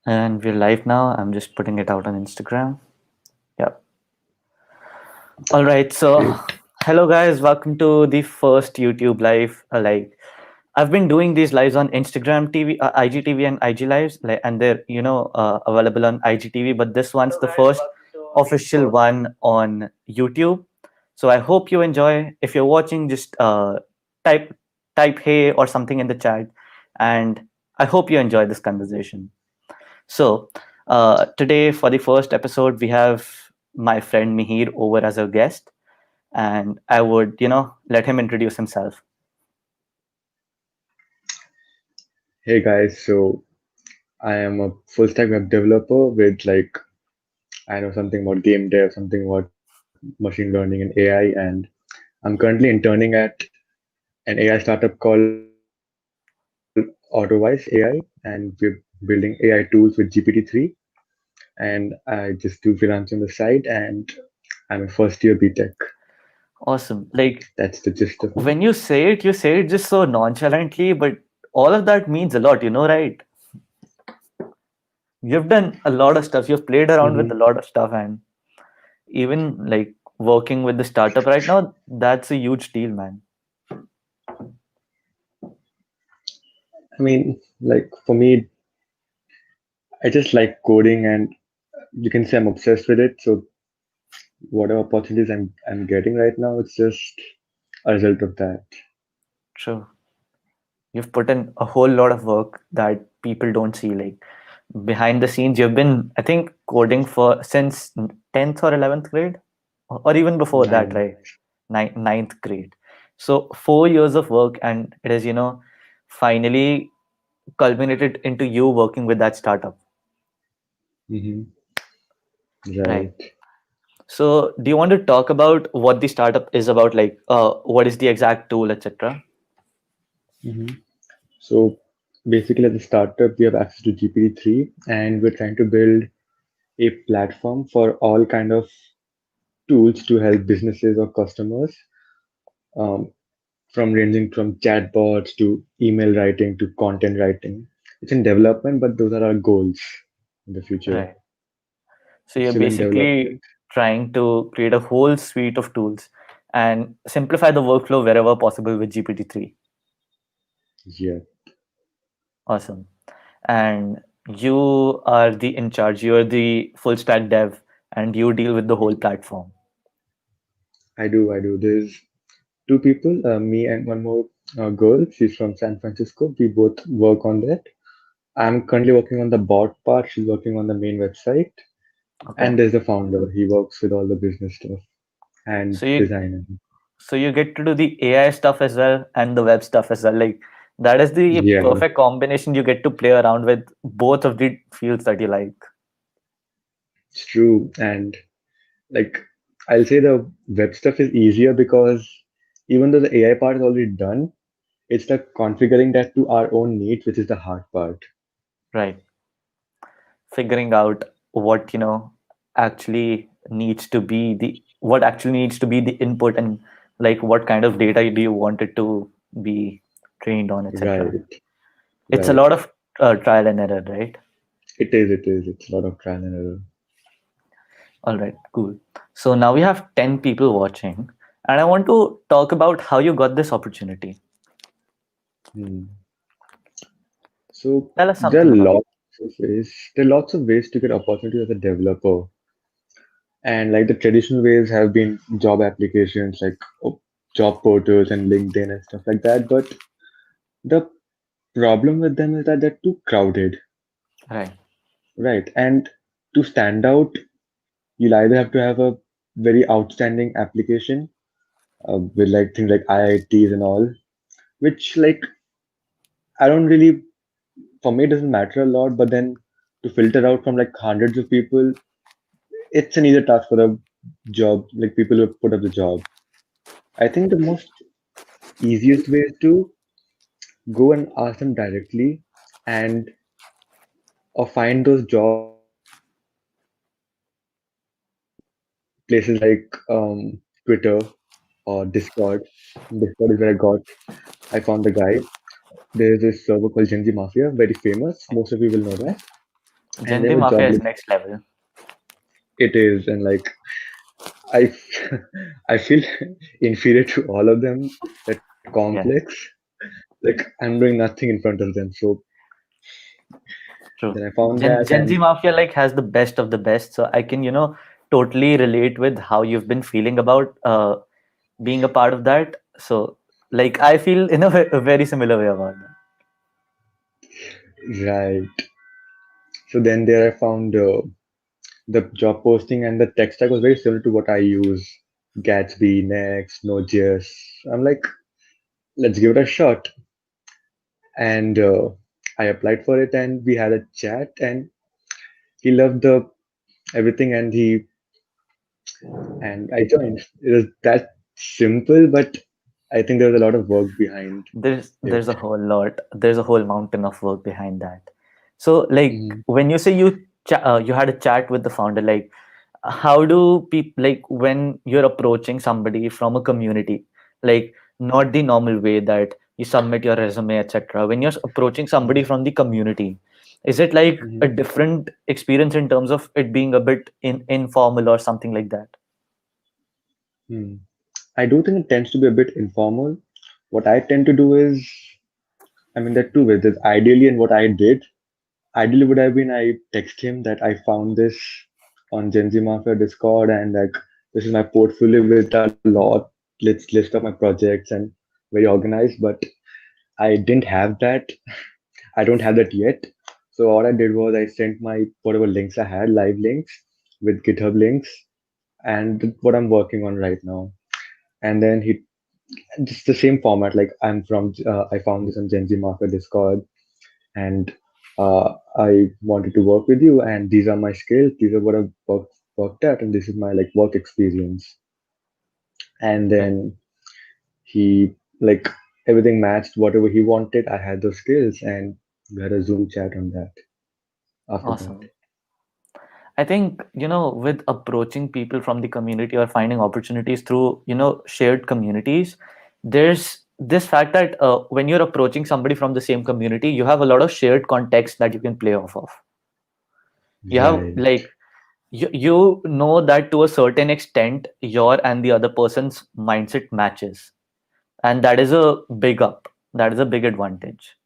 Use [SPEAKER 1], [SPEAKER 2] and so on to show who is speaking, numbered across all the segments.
[SPEAKER 1] And we're live now. I'm just putting it out on Instagram. Yep. All right. So,
[SPEAKER 2] Great.
[SPEAKER 1] hello guys. Welcome to the first YouTube live. I've been doing these lives on Instagram TV, IGTV, and IG lives, and they're available on IGTV. But this one's the first official one on YouTube. So I hope you enjoy. If you're watching, just type type hey or something in the chat, and I hope you enjoy this conversation. So, today for the first episode, we have my friend Mihir over as a guest, and I would, let him introduce himself.
[SPEAKER 2] Hey guys, so I am a full stack web developer with I know something about game dev, something about machine learning and AI, and I'm currently interning at an AI startup called Autowise AI, and we're building AI tools with GPT-3. And I just do freelance on the side, and I'm in first year BTech.
[SPEAKER 1] Awesome.
[SPEAKER 2] That's the gist of me.
[SPEAKER 1] When you say it just so nonchalantly, but all of that means a lot, right? You've done a lot of stuff. You've played around with a
[SPEAKER 2] Hmm.
[SPEAKER 1] lot of stuff, and even working with the startup right now, that's a huge deal, man.
[SPEAKER 2] I mean, for me, I just like coding, and you can say I'm obsessed with it. So whatever opportunities I'm getting right now, it's just a result of that.
[SPEAKER 1] True. You've put in a whole lot of work that people don't see. Behind the scenes, you've been, I think, coding for since 10th or 11th grade, or even before that,
[SPEAKER 2] Nine.
[SPEAKER 1] right? Ninth grade. So 4 years of work, and it is, finally culminated into you working with that startup,
[SPEAKER 2] Hmm.
[SPEAKER 1] right?
[SPEAKER 2] Right.
[SPEAKER 1] So do you want to talk about what the startup is about? What is the exact tool, etc.?
[SPEAKER 2] Hmm. So basically, as a startup, we have access to GPT-3, and we're trying to build a platform for all kind of tools to help businesses or customers, um, from ranging from chatbots to email writing to content writing. It's in development, but those are our goals in the future.
[SPEAKER 1] Right. So
[SPEAKER 2] It's
[SPEAKER 1] you're
[SPEAKER 2] still in
[SPEAKER 1] basically
[SPEAKER 2] development.
[SPEAKER 1] trying to create a whole suite of tools and simplify the workflow wherever possible with GPT-3.
[SPEAKER 2] Yeah.
[SPEAKER 1] Awesome. And you are the in charge, you're the full stack dev, and you deal with the whole platform.
[SPEAKER 2] I do. There's two people, me and one more girl. She's from San Francisco. We both work on that. I'm currently working on the bot part. She's working on the main website.
[SPEAKER 1] Okay.
[SPEAKER 2] And there's the founder. He works with all the business stuff and
[SPEAKER 1] So you
[SPEAKER 2] design.
[SPEAKER 1] so you get to do the AI stuff as well and the web stuff as well. That is the
[SPEAKER 2] Yeah,
[SPEAKER 1] perfect combination. You get to play around with both of the fields that you like.
[SPEAKER 2] it's true. And like, I'll say the web stuff is easier because even though the AI part is already done, it's the configuring that to our own needs, which is the hard part.
[SPEAKER 1] Right. Figuring out what actually needs to be the input, and what kind of data do you want it to be trained on, etc.
[SPEAKER 2] Right,
[SPEAKER 1] It's a
[SPEAKER 2] right.
[SPEAKER 1] lot of trial and error, right?
[SPEAKER 2] It is. It's a lot of trial and error.
[SPEAKER 1] All right, cool. So now we have 10 people watching, and I want to talk about how you got this opportunity.
[SPEAKER 2] Hmm. So
[SPEAKER 1] Tell us
[SPEAKER 2] there are
[SPEAKER 1] something about it.
[SPEAKER 2] lots of ways. There are lots of ways to get opportunity as a developer, and like the traditional ways have been job applications, like job portals and LinkedIn and stuff like that. But the problem with them is that they're too crowded,
[SPEAKER 1] Right.
[SPEAKER 2] right? And to stand out, you'll either have to have a very outstanding application with like things like IITs and all, which I don't really, for me, it doesn't matter a lot. But then to filter out from like hundreds of people, it's an easier task for the job, like people who put up the job. I think the most easiest way is to go and ask them directly and or find those jobs places like Twitter or Discord. Discord is where I found the guy. There's this server called Genji Mafia, very famous. Most of you will know that. And
[SPEAKER 1] Gen
[SPEAKER 2] then
[SPEAKER 1] Z
[SPEAKER 2] with
[SPEAKER 1] Mafia
[SPEAKER 2] job
[SPEAKER 1] is
[SPEAKER 2] loop,
[SPEAKER 1] next level.
[SPEAKER 2] it is, and like I, I feel inferior to all of them. They're complex.
[SPEAKER 1] Yeah,
[SPEAKER 2] Like I'm doing nothing in front of them. So then
[SPEAKER 1] true.
[SPEAKER 2] I found that,
[SPEAKER 1] Gen
[SPEAKER 2] and
[SPEAKER 1] Z Mafia like has the best of the best. So I can, totally relate with how you've been feeling about being a part of that. So like I feel in a very similar way about that.
[SPEAKER 2] right. So then there I found the job posting and the tech stack was very similar to what I use. Gatsby, Next, Node.js. I'm like, let's give it a shot. And I applied for it, and we had a chat, and he loved the everything, and I joined. It was that simple, but I think there was a lot of work behind
[SPEAKER 1] There's
[SPEAKER 2] it.
[SPEAKER 1] a whole lot. There's a whole mountain of work behind that. So like
[SPEAKER 2] Mhm.
[SPEAKER 1] when you say you had a chat with the founder, like how do people like when you're approaching somebody from a community, like not the normal way that you submit your resume, etc. When you're approaching somebody
[SPEAKER 2] Mhm.
[SPEAKER 1] from the community, is it like a
[SPEAKER 2] Mhm.
[SPEAKER 1] different experience in terms of it being a bit informal or something like that?
[SPEAKER 2] Hmm. I do think it tends to be a bit informal. What I tend to do is, I mean, there are two ways. There's ideally and what I did. Ideally would have been I text him that I found this on Gen Z Mafia Discord, and like this is my portfolio with a lot list of my projects and very organized, but I didn't have that. I don't have that yet. So all I did was I sent my whatever links I had, live links with GitHub links, and what I'm working on right now. And then he just the same format. Like I found this on Gen Z Market Discord, and I wanted to work with you, and these are my skills. These are what I've worked at, and this is my like work experience. And
[SPEAKER 1] Right.
[SPEAKER 2] then he like everything matched whatever he wanted. I had those skills, and we had a Zoom chat on that after that.
[SPEAKER 1] Awesome. I think, with approaching people from the community or finding opportunities through, shared communities, there's this fact that when you're approaching somebody from the same community, you have a lot of shared context that you can play off of. You have
[SPEAKER 2] Right.
[SPEAKER 1] like you know that to a certain extent your and the other person's mindset matches, and that is a big up. That is a big advantage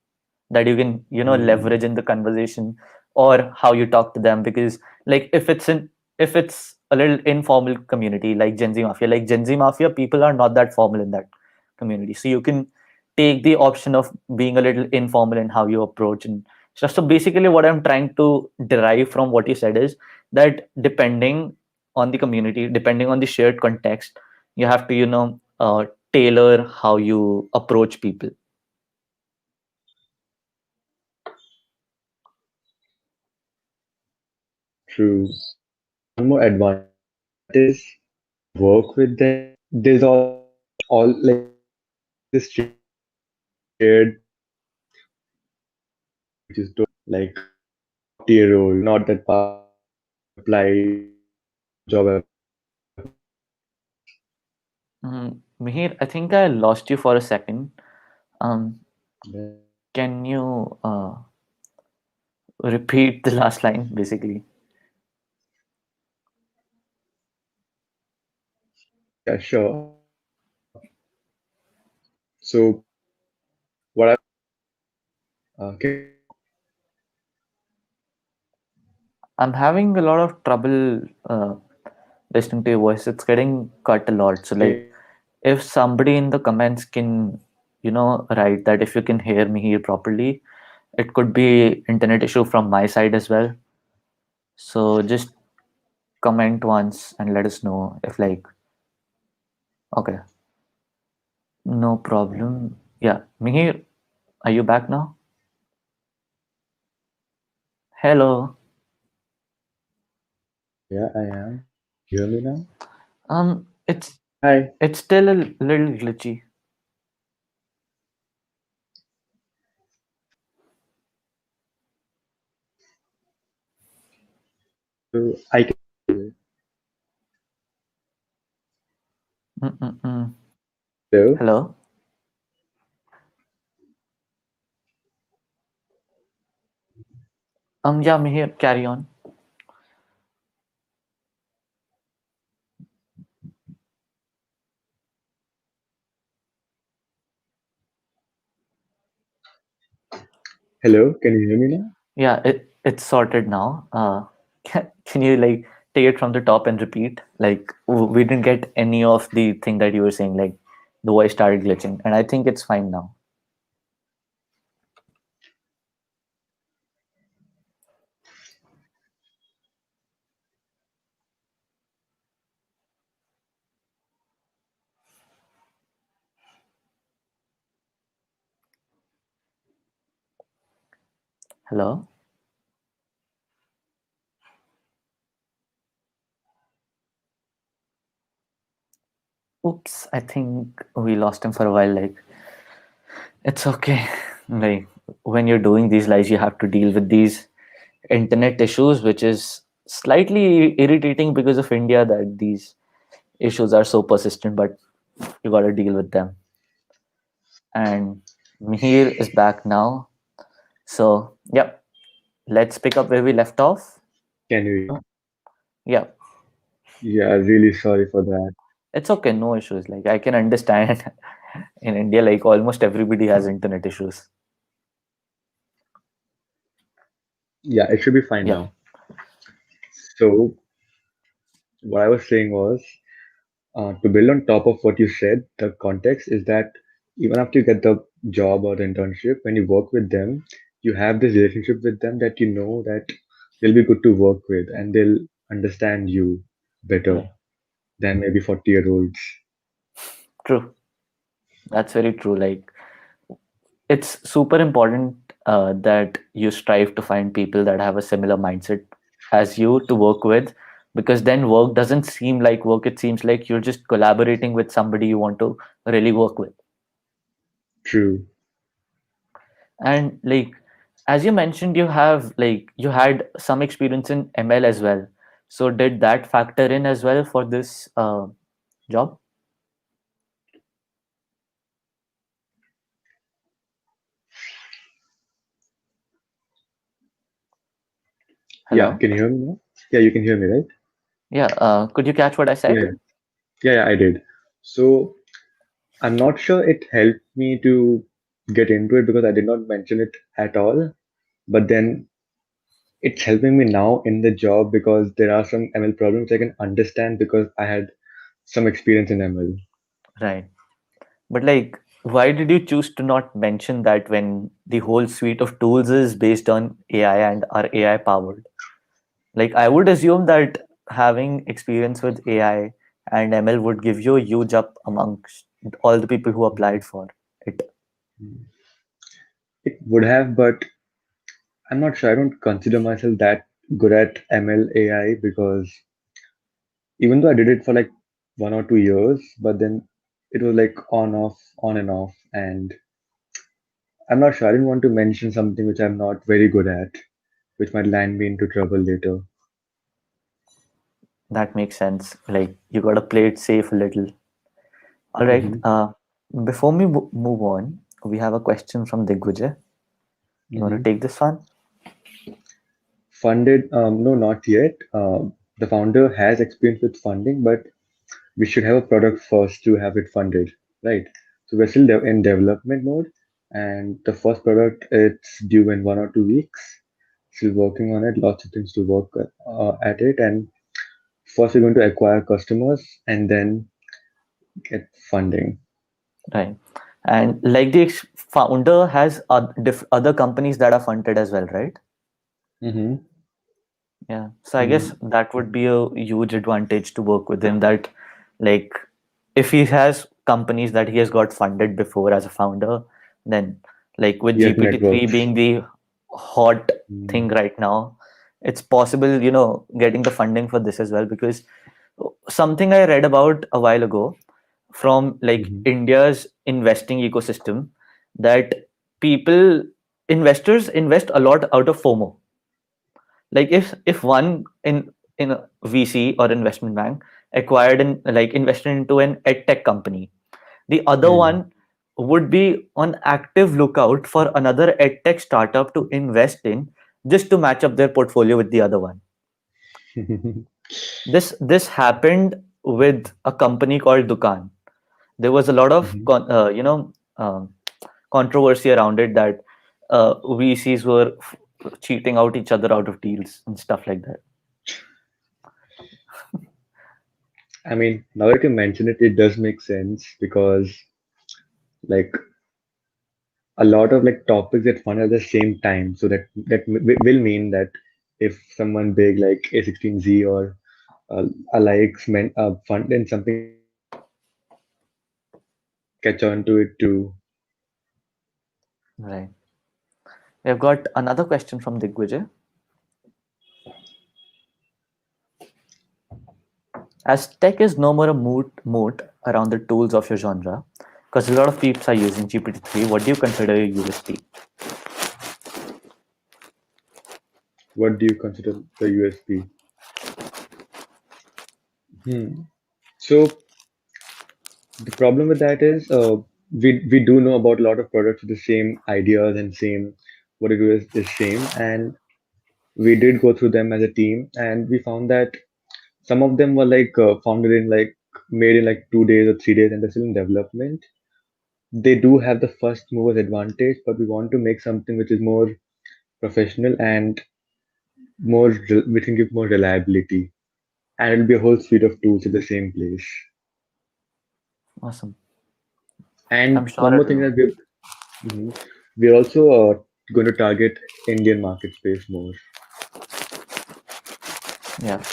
[SPEAKER 1] that you can
[SPEAKER 2] Hmm.
[SPEAKER 1] leverage in the conversation or how you talk to them, because like if it's a little informal community like Gen Z Mafia, people are not that formal in that community, so you can take the option of being a little informal in how you approach and stuff. So basically what I'm trying to derive from what you said is that depending on the community, depending on the shared context, you have to tailor how you approach people.
[SPEAKER 2] True. And one more advantage of that is when you work with them, there's all like this shared which is like top tier role, not that part-time job where you apply for a job applications.
[SPEAKER 1] Mihir, I think I lost you for a second. Um,
[SPEAKER 2] Yeah,
[SPEAKER 1] can you repeat the last line, basically?
[SPEAKER 2] yeah, sure. So what I can you hear me now?
[SPEAKER 1] I'm having a lot of trouble listening to your voice. It's getting cut a lot. So, like,
[SPEAKER 2] Can you hear me now?
[SPEAKER 1] if somebody in the comments can, write that if you can hear me here properly, it could be internet issue from my side as well. So, just comment once and let us know if, like, okay, no problem. Yeah, Mihir, are you back now? Hello.
[SPEAKER 2] Yeah, I am. Can you hear me now?
[SPEAKER 1] It's
[SPEAKER 2] Hi.
[SPEAKER 1] it's still a little glitchy.
[SPEAKER 2] So I can hear you.
[SPEAKER 1] Mm-mm-mm.
[SPEAKER 2] Hello.
[SPEAKER 1] Hello. Yeah, Mihir, carry on.
[SPEAKER 2] Hello, can you hear me now?
[SPEAKER 1] Yeah, it's sorted now. Can you like take it from the top and repeat? Like we didn't get any of the thing that you were saying. Like the voice started glitching, and I think it's fine now. Hello. Oops, I think we lost him for a while. Like it's okay. Like when you're doing these lives, you have to deal with these internet issues, which is slightly irritating because of India that these issues are so persistent, but you got to deal with them. And Mihir is back now. So, yep, let's pick up where we left off.
[SPEAKER 2] Can you?
[SPEAKER 1] Yeah,
[SPEAKER 2] Yeah, really sorry for that.
[SPEAKER 1] it's okay, no issues. Like, I can understand in India, like, almost everybody has internet issues.
[SPEAKER 2] Yeah, it should be fine
[SPEAKER 1] Yeah,
[SPEAKER 2] now. So, what I was saying was, to build on top of what you said, the context is that even after you get the job or the internship, when you work with them, you have this relationship with them that you know that they'll be good to work with and they'll understand you better
[SPEAKER 1] right.
[SPEAKER 2] than maybe 40-year-olds.
[SPEAKER 1] True. That's very true. Like, it's super important that you strive to find people that have a similar mindset as you to work with, because then work doesn't seem like work. It seems like you're just collaborating with somebody you want to really work with.
[SPEAKER 2] True.
[SPEAKER 1] And like as you mentioned, you have like you had some experience in ML as well. So did that factor in as well for this job?
[SPEAKER 2] Yeah,
[SPEAKER 1] Hello?
[SPEAKER 2] can you hear me now? Yeah, you can hear me, right?
[SPEAKER 1] Yeah, could you catch what I
[SPEAKER 2] Yeah,
[SPEAKER 1] said?
[SPEAKER 2] yeah, yeah, I did. So I'm not sure it helped me to get into it because I did not mention it at all. But then it's helping me now in the job because there are some ML problems I can understand because I had some experience in ML.
[SPEAKER 1] Right. But like, why did you choose to not mention that when the whole suite of tools is based on AI and are AI powered? Like, I would assume that having experience with AI and ML would give you a huge up amongst all the people who applied for it.
[SPEAKER 2] It would have, but I'm not sure. I don't consider myself that good at ML AI because even though I did it for like 1 or 2 years, but then it was like on off, on and off, and I'm not sure. I didn't want to mention something which I'm not very good at, which might land me into trouble later.
[SPEAKER 1] That makes sense. Like, you gotta play it safe a little. All right.
[SPEAKER 2] Hmm.
[SPEAKER 1] Before we move on, we have a question from Digvijay. You want to
[SPEAKER 2] Hmm.
[SPEAKER 1] take this one?
[SPEAKER 2] Funded? No, not yet. The founder has experience with funding, but we should have a product first to have it funded, right? So we're still in development mode, and the first product it's due in 1 or 2 weeks. Still working on it. Lots of things to work at it, and first we're going to acquire customers and then get funding.
[SPEAKER 1] Right. And like the founder has other companies that are funded as well, right?
[SPEAKER 2] Mm-hmm.
[SPEAKER 1] Yeah. So I guess
[SPEAKER 2] Mm,
[SPEAKER 1] that would be a huge advantage to work with him. That, like, if he has companies that he has got funded before as a founder, then like with
[SPEAKER 2] yes,
[SPEAKER 1] GPT-3
[SPEAKER 2] networks.
[SPEAKER 1] being the hot
[SPEAKER 2] Mm-hmm.
[SPEAKER 1] thing right now, it's possible, getting the funding for this as well. Because something I read about a while ago from like
[SPEAKER 2] Mm-hmm.
[SPEAKER 1] India's investing ecosystem, that people investors invest a lot out of FOMO. Like if one in a VC or investment bank acquired and like invested into an edtech company, the other
[SPEAKER 2] Mm-hmm.
[SPEAKER 1] one would be on active lookout for another edtech startup to invest in, just to match up their portfolio with the other one. This happened with a company called Dukan. There was a lot of
[SPEAKER 2] Mhm.
[SPEAKER 1] controversy around it, that VCs were cheating out each other out of deals and stuff like that.
[SPEAKER 2] I mean, now that you mention it, it does make sense because like a lot of like topics get fun at the same time. So will mean that if someone big like A16Z or a likes fun, then something else will catch on to it too.
[SPEAKER 1] Right. We've got another question from Digvijay. As tech is no more a moot around the tools of your genre, because a lot of peeps are using GPT-3, what do you consider a USP?
[SPEAKER 2] What do you consider the USP? Hmm. So the problem with that is we do know about a lot of products with the same ideas and same what it is same, and we did go through them as a team, and we found that some of them were like founded in like made in like 2 days or 3 days, and they're still in development. They do have the first movers advantage, but we want to make something which is more professional and we can give more reliability, and it'll be a whole suite of tools in the same place.
[SPEAKER 1] Awesome. I'm
[SPEAKER 2] And one
[SPEAKER 1] sure
[SPEAKER 2] more
[SPEAKER 1] it
[SPEAKER 2] thing
[SPEAKER 1] will.
[SPEAKER 2] that we're also going to target Indian market space more.
[SPEAKER 1] Yeah,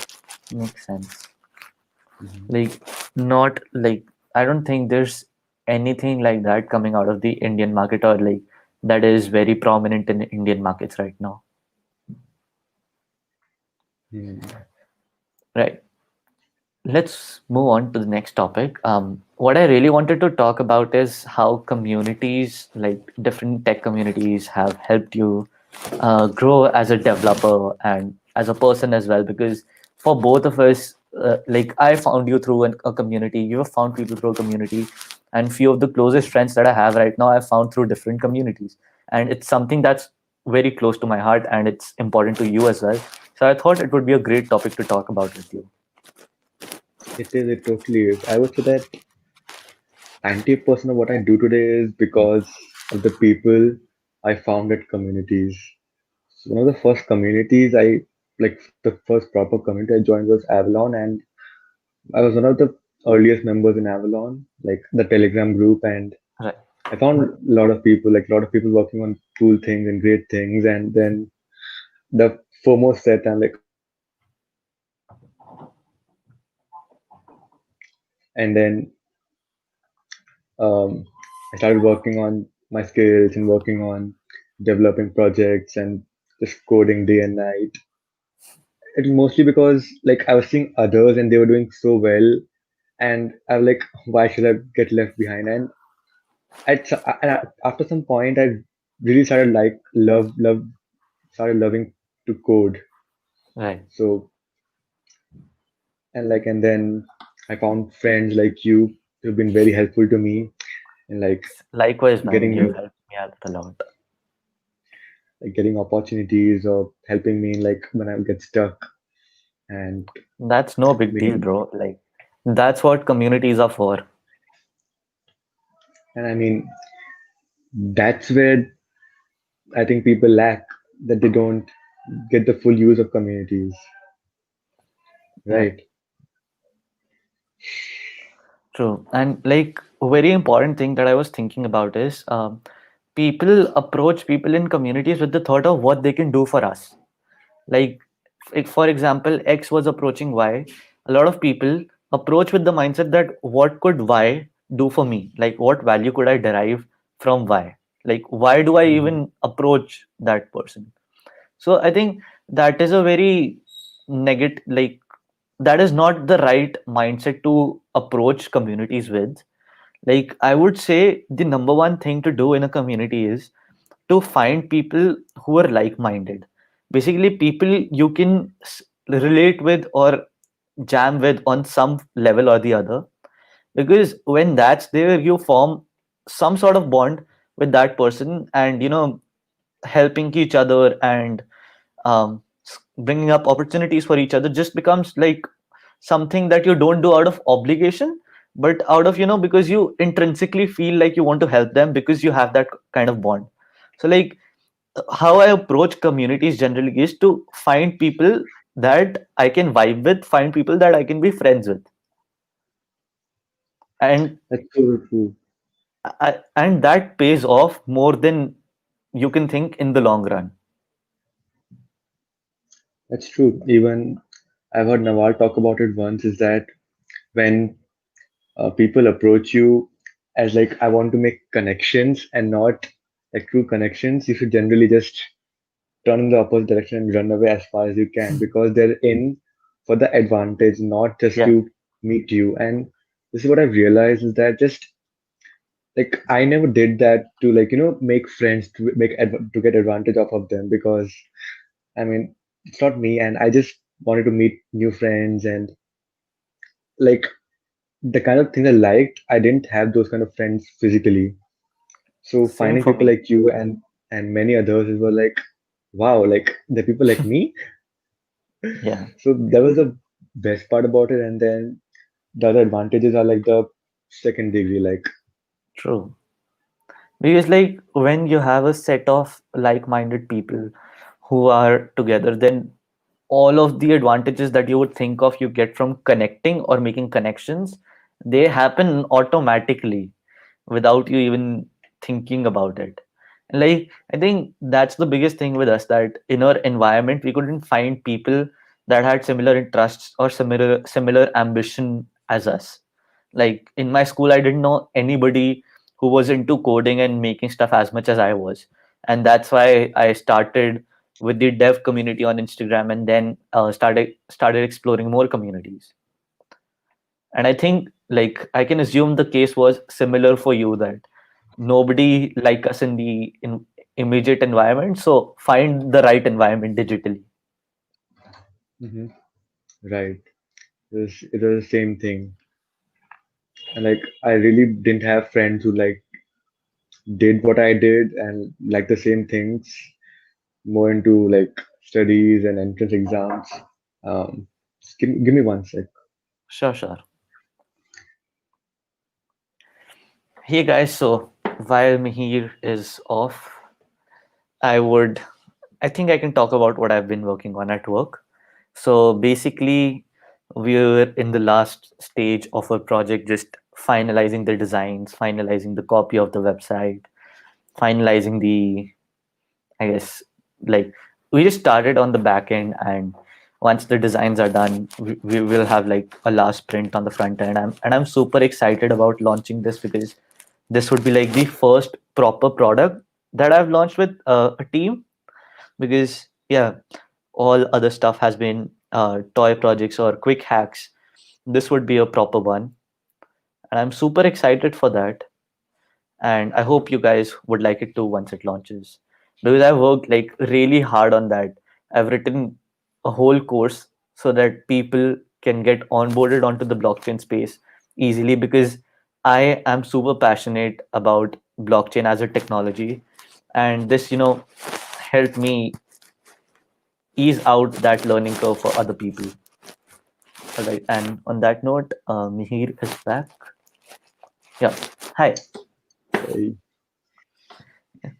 [SPEAKER 1] makes sense.
[SPEAKER 2] Mhm.
[SPEAKER 1] Like, not like, I don't think there's anything like that coming out of the Indian market, or like that is very prominent in Indian markets right now.
[SPEAKER 2] Hmm.
[SPEAKER 1] Right. Let's move on to the next topic. What I really wanted to talk about is how communities, like different tech communities, have helped you grow as a developer and as a person as well. Because for both of us, like I found you through a community, you have found people through a community, and few of the closest friends that I have right now, I've found through different communities, and it's something that's very close to my heart, and it's important to you as well. So I thought it would be a great topic to talk about with you.
[SPEAKER 2] It is. It totally is. I would say that 90% of what I do today is because of the people I found at communities. So one of the first communities the first proper community I joined was Avalon, and I was one of the earliest members in Avalon, like the Telegram group, and
[SPEAKER 1] Right.
[SPEAKER 2] I found a lot of people, like a lot of people working on cool things and great things, and then the foremost set, I'm like, okay, I want to do this too, and then um, I started working on my skills and working on developing projects and just coding day and night. It mostly because like I was seeing others and they were doing so well, and I was like, why should I get left behind? And after some point, I really started like started loving to code.
[SPEAKER 1] Right.
[SPEAKER 2] So and then I found friends like you who've been very helpful to me and
[SPEAKER 1] Likewise, man,
[SPEAKER 2] getting
[SPEAKER 1] you've
[SPEAKER 2] me
[SPEAKER 1] helped me out a lot.
[SPEAKER 2] getting opportunities or helping me like when I get stuck and
[SPEAKER 1] That's no big deal,
[SPEAKER 2] making
[SPEAKER 1] bro. Like, that's what communities are for.
[SPEAKER 2] and I mean that's where I think people lack that they don't get the full use of communities,
[SPEAKER 1] Right.
[SPEAKER 2] right?
[SPEAKER 1] True. And like, a very important thing that I was thinking about is people approach people in communities with the thought of what they can do for us. Like, for example, X was approaching Y. A lot of people approach with the mindset that what could Y do for me? Like, what value could I derive from Y? Like, why do I
[SPEAKER 2] Mhm.
[SPEAKER 1] even approach that person? So I think that is a very negative, like, that is not the right mindset to approach communities with. Like, I would say the number one thing to do in a community is to find people who are like minded. Basically, people you can relate with or jam with on some level or the other. Because when that's there, you form some sort of bond with that person, and helping each other, and bringing up opportunities for each other just becomes like something that you don't do out of obligation, but out of, because you intrinsically feel like you want to help them because you have that kind of bond. So like how I approach communities generally is to find people that I can vibe with, find people that I can be friends with, and
[SPEAKER 2] That's so true.
[SPEAKER 1] and that pays off more than you can think in the long run.
[SPEAKER 2] That's true. Even I've heard Nawal talk about it once, is that when people approach you as like, I want to make connections and not like true connections, you should generally just turn in the opposite direction and run away as far as you can, because they're in for the advantage, not just
[SPEAKER 1] Yeah,
[SPEAKER 2] to meet you. And this is what I've realized, is that just like I never did that to like make friends to to get advantage off of them, because I mean it's not me, and I just wanted to meet new friends. And like the kind of things I liked, I didn't have those kind of friends physically. So
[SPEAKER 1] same
[SPEAKER 2] finding
[SPEAKER 1] for
[SPEAKER 2] people
[SPEAKER 1] me.
[SPEAKER 2] like you and many others, it was like, wow, like the people like me.
[SPEAKER 1] Yeah,
[SPEAKER 2] So that was the best part about it. And then the other advantages are like the second degree, like
[SPEAKER 1] true. Because like when you have a set of like-minded people who are together, then all of the advantages that you would think of you get from connecting or making connections, they happen automatically without you even thinking about it. And like I think that's the biggest thing with us, that in our environment we couldn't find people that had similar interests or similar ambition as us. Like in my school I didn't know anybody who was into coding and making stuff as much as I was, and that's why I started with the dev community on Instagram, and then started exploring more communities. And I think like I can assume the case was similar for you, that nobody like us in the immediate environment, so find the right environment digitally.
[SPEAKER 2] hmm right. It was the same thing. And like I really didn't have friends who like did what I did and like the same things, more into like studies and entrance exams. Just give me one sec.
[SPEAKER 1] Sure, sure. Hey guys, so while Mihir is off, I think I can talk about what I've been working on at work. So basically, we're in the last stage of a project, just finalizing the designs, finalizing the copy of the website, finalizing the, I guess, like we just started on the back end, and once the designs are done, we will have like a last print on the front end. I'm super excited about launching this because this would be like the first proper product that I've launched with a team. Because yeah, all other stuff has been toy projects or quick hacks. This would be a proper one, and I'm super excited for that. And I hope you guys would like it too once it launches, because I worked like really hard on that. I've written a whole course so that people can get onboarded onto the blockchain space easily, because I am super passionate about blockchain as a technology, and this helped me ease out that learning curve for other people. All right, and on that note, Mihir is back. Yeah, hi.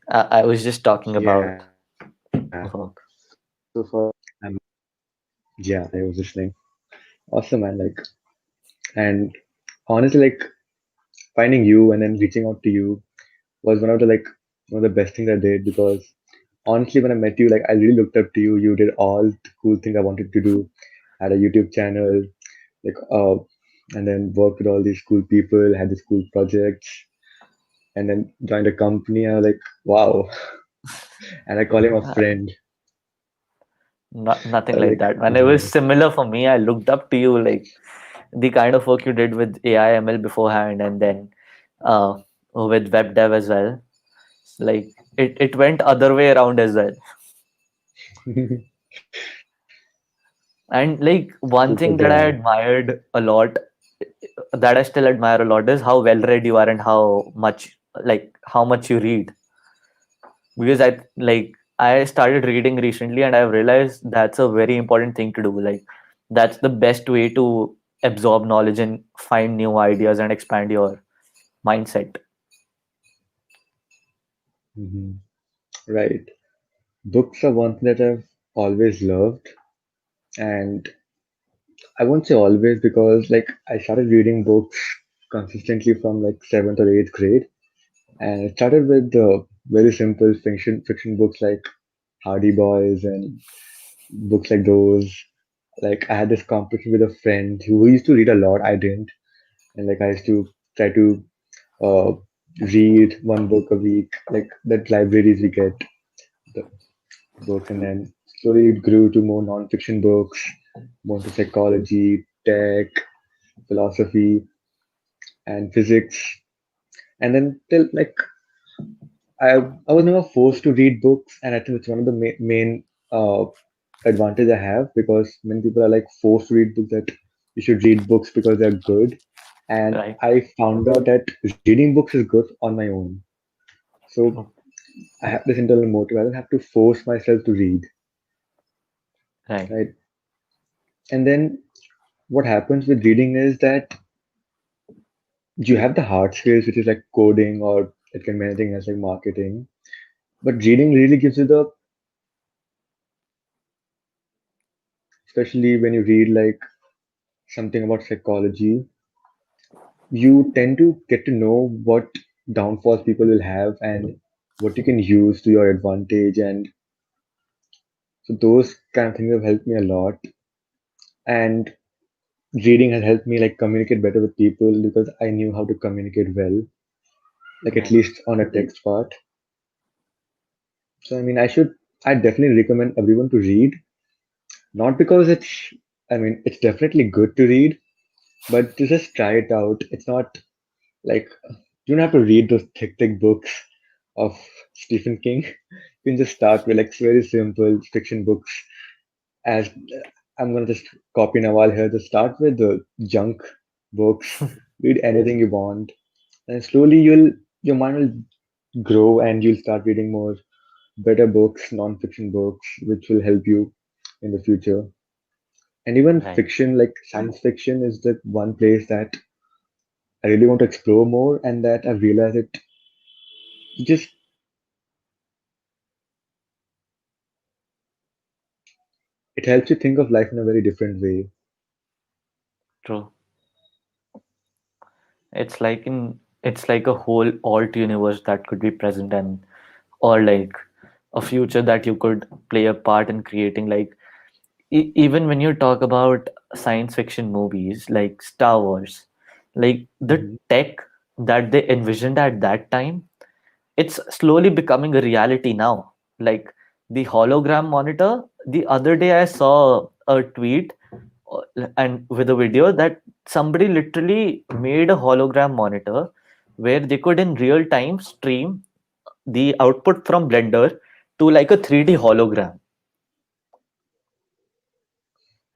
[SPEAKER 2] Uh,
[SPEAKER 1] I was just talking
[SPEAKER 2] yeah.
[SPEAKER 1] about
[SPEAKER 2] So
[SPEAKER 1] work.
[SPEAKER 2] for yeah, I was listening. Awesome, man. Like, and honestly, like finding you and then reaching out to you was one of the best things I did, because honestly, when I met you, like I really looked up to you. You did all the cool things I wanted to do. Had a YouTube channel, like and then worked with all these cool people, had these cool projects, and then joined a company. I was like, wow, and I call him a
[SPEAKER 1] Uh,
[SPEAKER 2] friend.
[SPEAKER 1] Nothing
[SPEAKER 2] I was
[SPEAKER 1] like
[SPEAKER 2] like,
[SPEAKER 1] that. When it was
[SPEAKER 2] wow.
[SPEAKER 1] similar for me, I looked up to you, like the kind of work you did with AI ML beforehand, and then with web dev as well. Like it went other way around as well. And like
[SPEAKER 2] Super
[SPEAKER 1] one thing that
[SPEAKER 2] glad.
[SPEAKER 1] I admired a lot, that I still admire a lot, is how well read you are and how much you read. Because I like I started reading recently, and I've realized that's a very important thing to do. Like, that's the best way to absorb knowledge and find new ideas and expand your mindset.
[SPEAKER 2] Hmm. Right. Books are one thing that I've always loved, and I won't say always because like I started reading books consistently from like seventh or eighth grade, and it started with very simple fiction books like Hardy Boys and books like those. Like I had this competition with a friend who used to read a lot. I didn't, and like I used to try to uh, read one book a week, like that libraries we get the books, and then slowly it grew to more non-fiction books, more into psychology, tech, philosophy, and physics, and then till like I was never forced to read books, and I think it's one of the main uh, advantage I have because many people are like forced to read books that you should read books because they're good, and
[SPEAKER 1] Right.
[SPEAKER 2] I found out that reading books is good on my own. So
[SPEAKER 1] True.
[SPEAKER 2] I have this internal motive. I don't have to force myself to read,
[SPEAKER 1] Right.
[SPEAKER 2] right? And then what happens with reading is that you have the hard skills, which is like coding or it can be anything else like marketing. But reading really gives you the, especially when you read like something about psychology, you tend to get to know what downfalls people will have and what you can use to your advantage. And so those kind of things have helped me a lot. And reading has helped me like communicate better with people because I knew how to communicate well, like at
[SPEAKER 1] Right.
[SPEAKER 2] least on a text part. So I definitely recommend everyone to read, not because it's definitely good to read, but to just try it out. It's not like you don't have to read those thick books of Stephen King. You can just start with like very simple fiction books. As I'm gonna just copy Nawal here. Just start with the junk books. Read anything you want, and slowly your mind will grow, and you'll start reading more better books, non-fiction books, which will help you in the future. And even
[SPEAKER 1] Right.
[SPEAKER 2] fiction, like science fiction, is the one place that I really want to explore more, and that I've realized just it helps you think of life in a very different way.
[SPEAKER 1] True. It's like a whole alt universe that could be present, and or like a future that you could play a part in creating. Like, even when you talk about science fiction movies like Star Wars, like the
[SPEAKER 2] Hmm.
[SPEAKER 1] tech that they envisioned at that time, it's slowly becoming a reality now. Like the hologram monitor, the other day I saw a tweet and with a video that somebody literally made a hologram monitor where they could in real time stream the output from Blender to like a 3D hologram.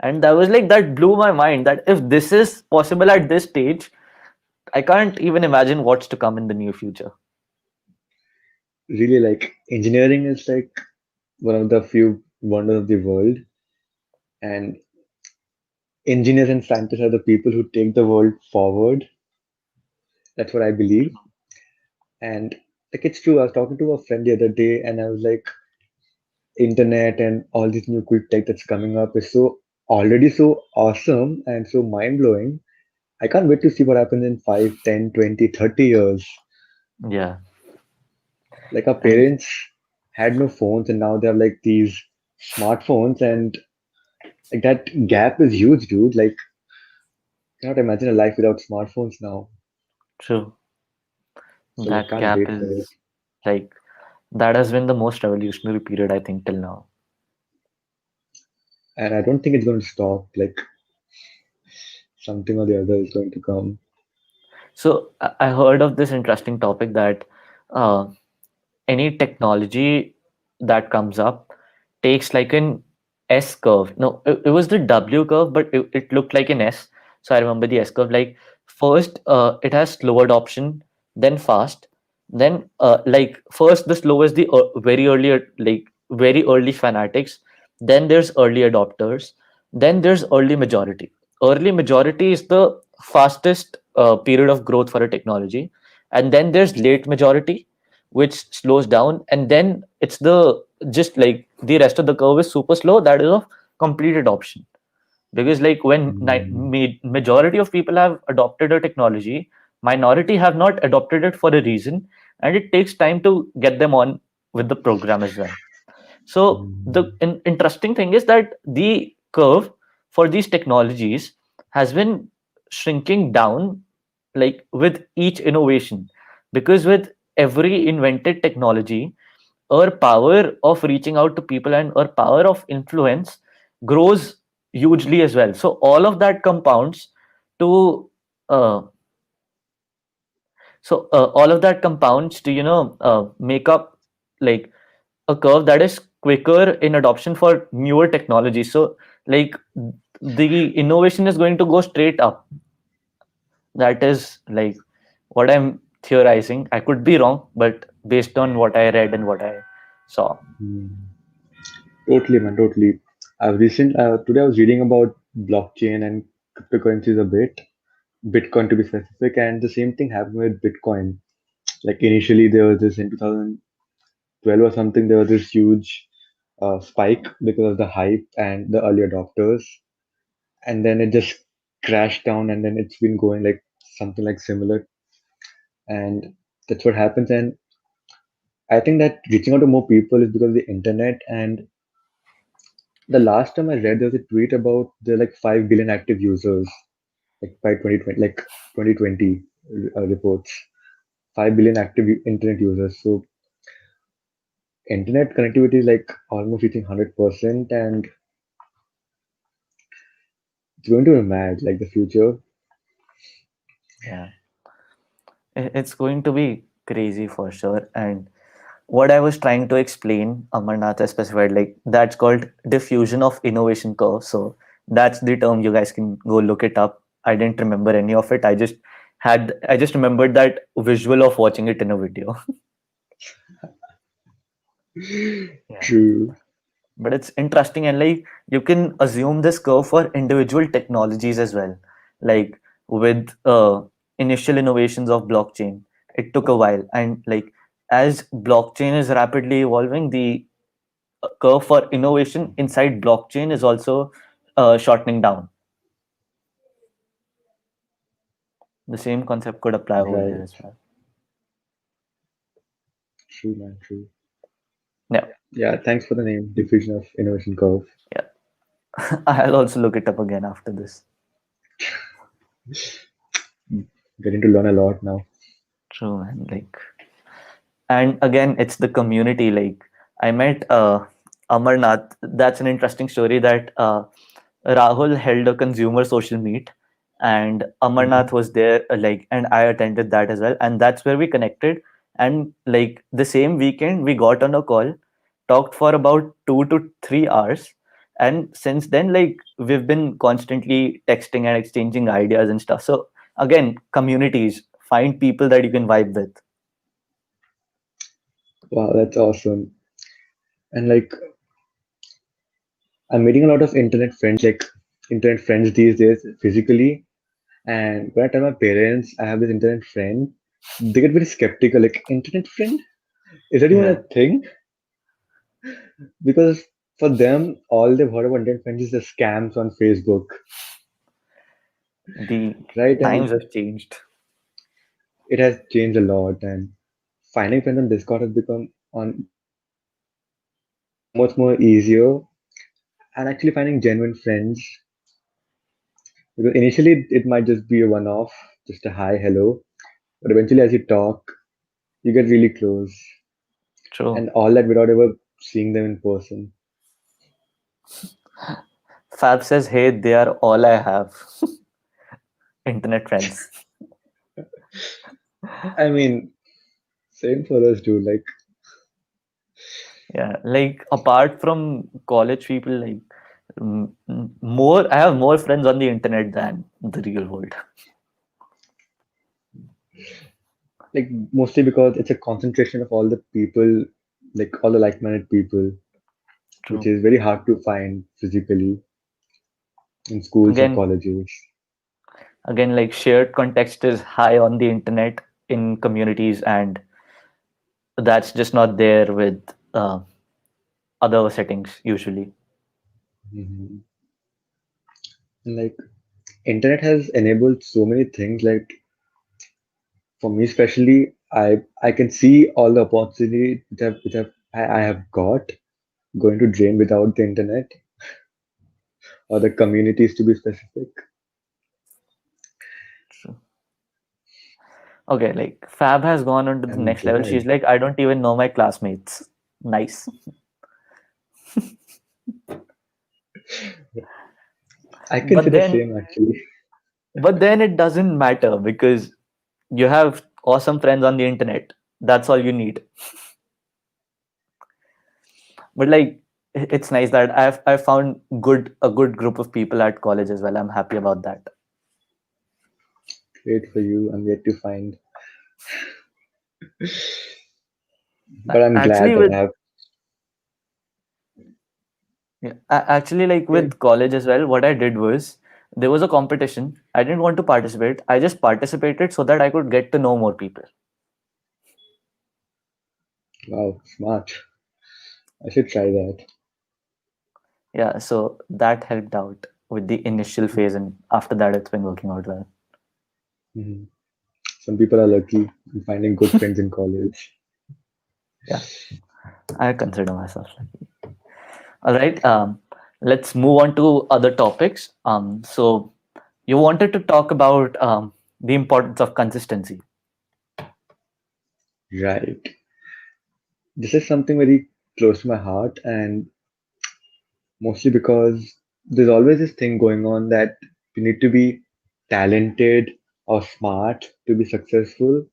[SPEAKER 1] And that was like, that blew my mind, that if this is possible at this stage, I can't even imagine what's to come in the near future.
[SPEAKER 2] Really, like engineering is like one of the few wonders of the world, and engineers and scientists are the people who take the world forward. That's what I believe. And like it's true. I was talking to a friend the other day, and I was like, internet and all this new cool tech that's coming up is so awesome and so mind blowing. I can't wait to see what happens in 5, 10, 20, 30 years.
[SPEAKER 1] Yeah.
[SPEAKER 2] Like our
[SPEAKER 1] And
[SPEAKER 2] parents had no phones and now they have like these smartphones, and like that gap is huge, dude. Like cannot imagine a life without smartphones now.
[SPEAKER 1] true,
[SPEAKER 2] So like
[SPEAKER 1] that
[SPEAKER 2] can't
[SPEAKER 1] gap
[SPEAKER 2] wait for it.
[SPEAKER 1] is like, that has been the most revolutionary period, I think, till now.
[SPEAKER 2] And I don't think it's going to stop. Like something or the other is going to come.
[SPEAKER 1] So I heard of this interesting topic that uh, any technology that comes up takes like an S curve. No, it was the W curve, but it looked like an S. So I remember the S curve. Like, first, it has slow adoption, then fast, then like first the slow is the very early, like very early fanatics, then there's early adopters, then there's early majority. Early majority is the fastest period of growth for a technology, and then there's late majority, which slows down, and then it's the just like the rest of the curve is super slow, that is of complete adoption. Because like when
[SPEAKER 2] Mm,
[SPEAKER 1] majority of people have adopted a technology, minority have not adopted it for a reason, and it takes time to get them on with the program as well. So the
[SPEAKER 2] mm,
[SPEAKER 1] interesting thing is that the curve for these technologies has been shrinking down, like with each innovation, because with every invented technology, our power of reaching out to people and our power of influence grows hugely as well. So uh, all of that compounds to make up like a curve that is quicker in adoption for newer technology. So like the innovation is going to go straight up. That is like what I'm theorizing. I could be wrong, but based on what I read and what I saw.
[SPEAKER 2] mm. Totally, man, totally. Today I was reading about blockchain and cryptocurrencies a bit, Bitcoin to be specific, and the same thing happened with Bitcoin. Like initially there was this in 2012 or something, there was this huge spike because of the hype and the early adopters, and then it just crashed down, and then it's been going like something like similar, and that's what happens. And I think that reaching out to more people is because of the internet. And the last time I read, there was a tweet about the like 5 billion active users, like by 2020, like 2020 reports, 5 billion active internet users. So internet connectivity is like almost reaching 100%, and it's going to be mad, like the future.
[SPEAKER 1] Yeah, it's going to be crazy for sure. And what I was trying to explain, Amarnath has specified, like that's called diffusion of innovation curve. So that's the term. You guys can go look it up. I didn't remember any of it. I just remembered that visual of watching it in a video. Yeah.
[SPEAKER 2] True.
[SPEAKER 1] But it's interesting, and like you can assume this curve for individual technologies as well. Like with initial innovations of blockchain, it took a while, and like as blockchain is rapidly evolving, the curve for innovation inside blockchain is also shortening down. The same concept could apply over here
[SPEAKER 2] Right.
[SPEAKER 1] as well.
[SPEAKER 2] True, man. True.
[SPEAKER 1] Yeah,
[SPEAKER 2] Yeah. Thanks for the name. Diffusion of innovation curve.
[SPEAKER 1] yeah. I'll also look it up again after this.
[SPEAKER 2] Getting to learn a lot now.
[SPEAKER 1] True, man. Like, and again, it's the community. Like, I met Amarnath. That's an interesting story that Rahul held a consumer social meet, and Amarnath
[SPEAKER 2] Hmm.
[SPEAKER 1] was there, like, and I attended that as well, and that's where we connected. And like the same weekend, we got on a call, talked for about 2 to 3 hours, and since then, like, we've been constantly texting and exchanging ideas and stuff. So again, communities, find people that you can vibe with.
[SPEAKER 2] Wow, that's awesome. And like, I'm meeting a lot of internet friends these days physically. And when I tell my parents I have this internet friend, they get very skeptical. Like, internet friend? Is that even a
[SPEAKER 1] Yeah,
[SPEAKER 2] thing? Because for them, all they've heard about internet friends is the scams on Facebook,
[SPEAKER 1] the
[SPEAKER 2] right? And
[SPEAKER 1] times have changed.
[SPEAKER 2] it has changed a lot. And finding friends on Discord has become on so much more easier. And actually finding genuine friends, because initially it might just be a one-off, just a hi, hello. But eventually, as you talk, you get really close,
[SPEAKER 1] True.
[SPEAKER 2] and all that without ever seeing them in person.
[SPEAKER 1] Fab says, "Hey, they are all I have." Internet friends.
[SPEAKER 2] I mean, same for us, dude. Like,
[SPEAKER 1] Yeah, like apart from college people, like more, I have more friends on the internet than the real world.
[SPEAKER 2] mostly because it's a concentration of all the people, like all the like-minded people. which
[SPEAKER 1] True.
[SPEAKER 2] is very hard to find physically in schools or
[SPEAKER 1] Again,
[SPEAKER 2] colleges.
[SPEAKER 1] like shared context is high on the internet in communities, and that's just not there with other settings usually.
[SPEAKER 2] Mhm. And like internet has enabled so many things. Like for me especially, I can see all the opportunity I have got going to drain without the internet or the communities to be specific.
[SPEAKER 1] True. Okay, like Fab has gone on to the
[SPEAKER 2] I'm
[SPEAKER 1] next level.
[SPEAKER 2] glad.
[SPEAKER 1] She's like, I don't even know my classmates. Nice.
[SPEAKER 2] I can say
[SPEAKER 1] But
[SPEAKER 2] the
[SPEAKER 1] then,
[SPEAKER 2] same actually.
[SPEAKER 1] it doesn't matter because you have awesome friends on the internet. That's all you need. But like, it's nice that I've found a good group of people at college as well. I'm happy about that.
[SPEAKER 2] Great for you. I'm yet to find, but I'm glad
[SPEAKER 1] Actually,
[SPEAKER 2] that
[SPEAKER 1] with
[SPEAKER 2] I have.
[SPEAKER 1] yeah, actually, like
[SPEAKER 2] Okay.
[SPEAKER 1] with college as well, what I did was there was a competition. I didn't want to participate. I just participated so that I could get to know more people.
[SPEAKER 2] Wow, smart. I should try that.
[SPEAKER 1] Yeah, so that helped out with the initial phase, and after that, it's been working out well.
[SPEAKER 2] Mhm. Some people are lucky in finding good friends in college.
[SPEAKER 1] Yeah, I consider myself lucky. All right, let's move on to other topics. So you wanted to talk about the importance of consistency.
[SPEAKER 2] Right. This is something very close to my heart, and mostly because there's always this thing going on that you need to be talented or smart to be successful.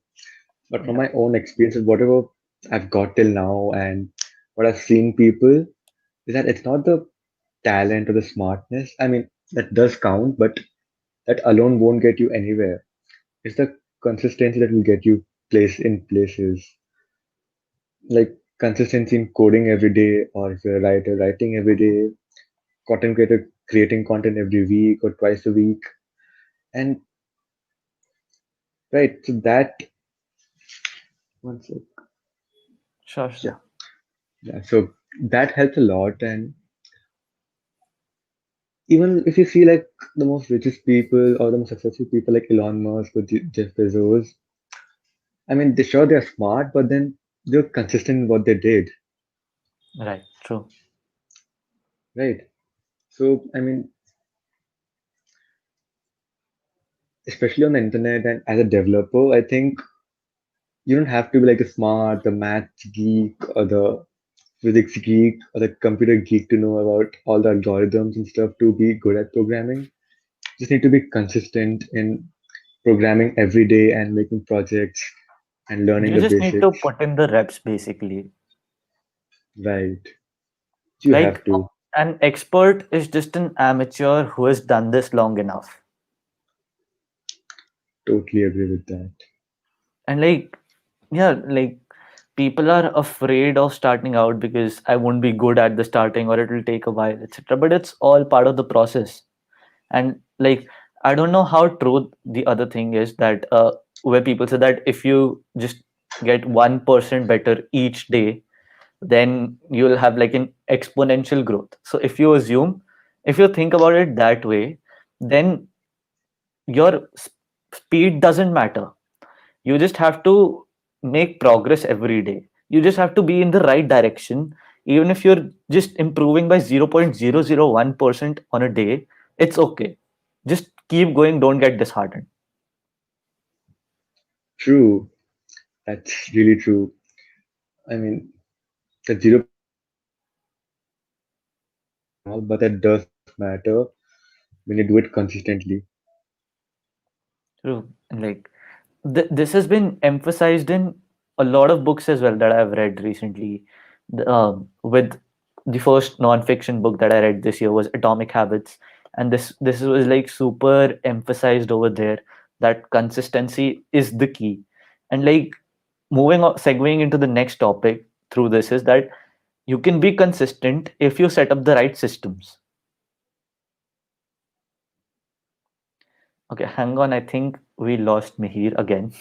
[SPEAKER 2] But from
[SPEAKER 1] Yeah,
[SPEAKER 2] my own experiences, whatever I've got till now and what I've seen people is that it's not the talent or the smartness. I mean, that does count, but that alone won't get you anywhere. It's the consistency that will get you place in places. Like consistency in coding every day, or if you're a writer, writing every day, content creator creating content every week or twice a week. And right, so that one sec.
[SPEAKER 1] sure,
[SPEAKER 2] Yeah,
[SPEAKER 1] sure.
[SPEAKER 2] yeah. So that helps a lot. And even if you see like the most richest people or the most successful people like Elon Musk or Jeff Bezos, I mean, they sure they're smart, but then they're consistent in what they did,
[SPEAKER 1] Right, true.
[SPEAKER 2] right? So I mean, especially on the internet and as a developer, I think you don't have to be like a smart, the math geek or the physics geek or the computer geek to know about all the algorithms and stuff to be good at programming. Just need to be consistent in programming every day and making projects and learning
[SPEAKER 1] You
[SPEAKER 2] the
[SPEAKER 1] just need to
[SPEAKER 2] basics.
[SPEAKER 1] put in the reps basically.
[SPEAKER 2] Right. You have
[SPEAKER 1] Like
[SPEAKER 2] to.
[SPEAKER 1] an expert is just an amateur who has done this long enough.
[SPEAKER 2] Totally agree with that.
[SPEAKER 1] And like, yeah, like people are afraid of starting out because I won't be good at the starting or it will take a while, etc. But it's all part of the process. And like, I don't know how true the other thing is that where people say that if you just get 1% better each day, then you'll have like an exponential growth. So if you think about it that way, then your speed doesn't matter. You just have to make progress every day. You just have to be in the right direction. Even if you're just improving by 0.001% on a day, it's okay. Just keep going, don't get disheartened.
[SPEAKER 2] True. That's really true. I mean, that 0.001% may seem very small, but that does matter when you do it consistently.
[SPEAKER 1] True. And like this has been emphasized in a lot of books as well that I've read recently. With the first non-fiction book that I read this year was Atomic Habits, and this was like super emphasized over there that consistency is the key. And like moving on, segueing into the next topic through this is that You can be consistent if you set up the right systems. Okay, hang on. I think we lost Mihir again.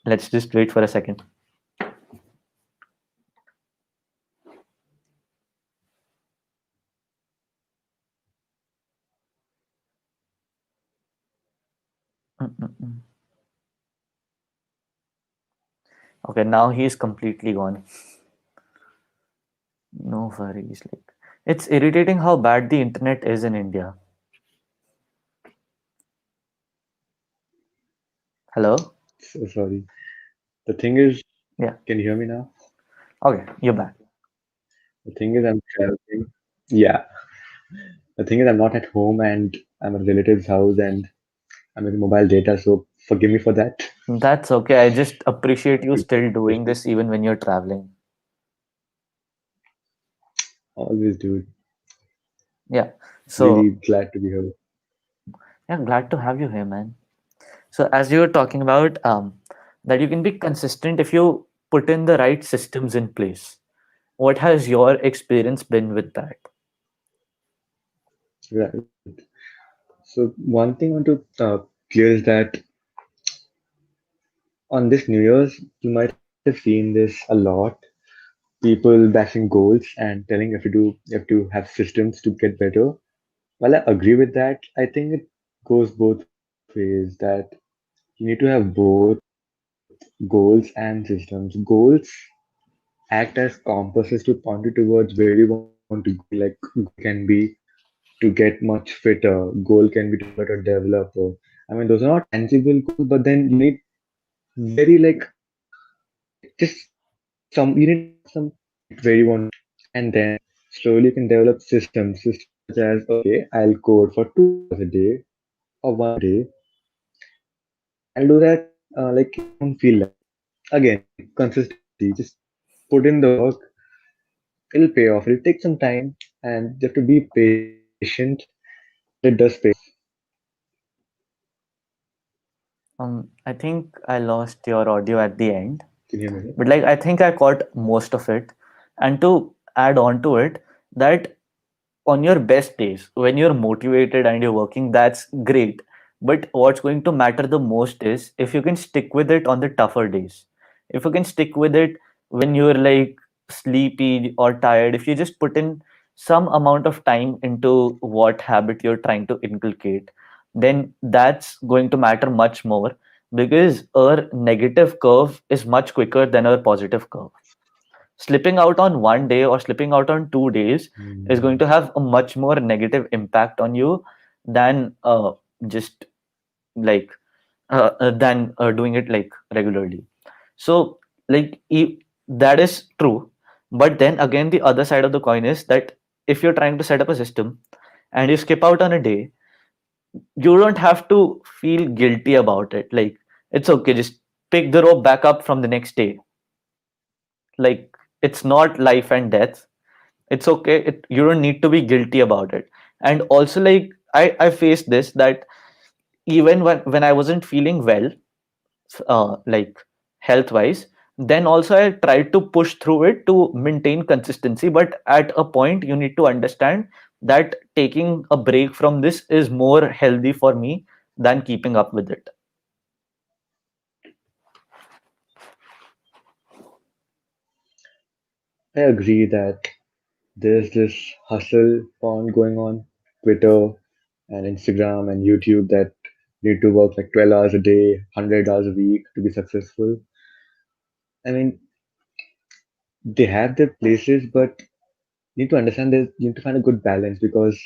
[SPEAKER 1] Let's just wait for a second. Mm-mm-mm. Okay, now he's completely gone. No worries. Like, it's irritating how bad the internet is in India. Hello?
[SPEAKER 2] So sorry. The thing is,
[SPEAKER 1] Yeah.
[SPEAKER 2] can you hear me now?
[SPEAKER 1] Okay, you're back.
[SPEAKER 2] The thing is, I'm traveling. Yeah. The thing is, I'm not at home and I'm at a relative's house and I'm using mobile data, so forgive me for that.
[SPEAKER 1] That's okay. I just appreciate you
[SPEAKER 2] Please take
[SPEAKER 1] still
[SPEAKER 2] it
[SPEAKER 1] doing
[SPEAKER 2] seriously.
[SPEAKER 1] this even when you're traveling.
[SPEAKER 2] Always, dude.
[SPEAKER 1] Yeah. So,
[SPEAKER 2] Really glad to be here.
[SPEAKER 1] yeah, glad to have you here, man. So, as you were talking about, that you can be consistent if you put in the right systems in place. What has your experience been with that?
[SPEAKER 2] Right. So one thing I want to clear is that on this New Year's, you might have seen this a lot. People bashing goals and telling you have to have systems to get better. While I agree with that, I think it goes both ways. That you need to have both goals and systems. Goals act as compasses to point you towards where you want to go. Like goal can be to get much fitter. Goal can be to become a better developer. I mean, those are not tangible goals, but then you need very just some. You need some get where you want, and then slowly you can develop systems. Systems such as okay, I'll code for 2 hours a day or 1 hour a day, and I'll do that like if I don't feel like. Again, consistency. Just put in the work. It'll pay off. It'll take some time, and you have to be patient, but it does pay off.
[SPEAKER 1] I think I lost your audio at the end,
[SPEAKER 2] Can you hear me?
[SPEAKER 1] but like I think I caught most of it. And to add on to it, that on your best days when you're motivated and you're working, that's great, but what's going to matter the most is if you can stick with it on the tougher days, if you can stick with it when you're like sleepy or tired, if you just put in some amount of time into what habit you're trying to inculcate, then that's going to matter much more, because our negative curve is much quicker than our positive curve. Slipping out on 1 day or slipping out on 2 days is going
[SPEAKER 2] Hmm.
[SPEAKER 1] to have a much more negative impact on you than just like doing it like regularly. So like that is true, but then again the other side of the coin is that if you're trying to set up a system and you skip out on a day, you don't have to feel guilty about it. Like, it's okay, just pick the rope back up from the next day. Like, it's not life and death. It's okay. You don't need to be guilty about it. And also, like, I faced this, that even when I wasn't feeling well, like health wise, then also I tried to push through it to maintain consistency. But at a point, you need to understand that taking a break from this is more healthy for me than keeping up with it.
[SPEAKER 2] I agree that there's this hustle porn going on Twitter and Instagram and YouTube that need to work like 12 hours a day, 100 hours a week to be successful. I mean, they have their places, but you need to understand that you need to find a good balance because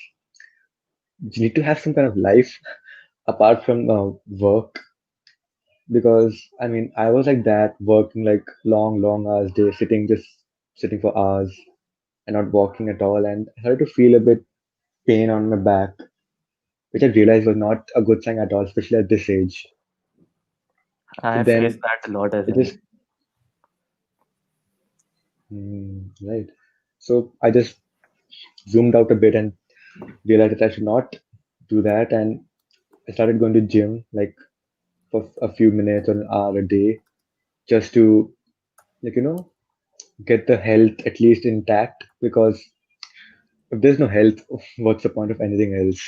[SPEAKER 2] you need to have some kind of life apart from work. Because I mean, I was like that, working like long hours day, just sitting for hours and not walking at all, and I started to feel a bit pain on my back, which I realized was not a good sign at all, especially at this age. So
[SPEAKER 1] I faced
[SPEAKER 2] then
[SPEAKER 1] that a lot as
[SPEAKER 2] it
[SPEAKER 1] well.
[SPEAKER 2] just right. So I just zoomed out a bit and realized that I should not do that, and I started going to gym like for a few minutes or an hour a day just to like get the health at least intact, because if there's no health, what's the point of anything else?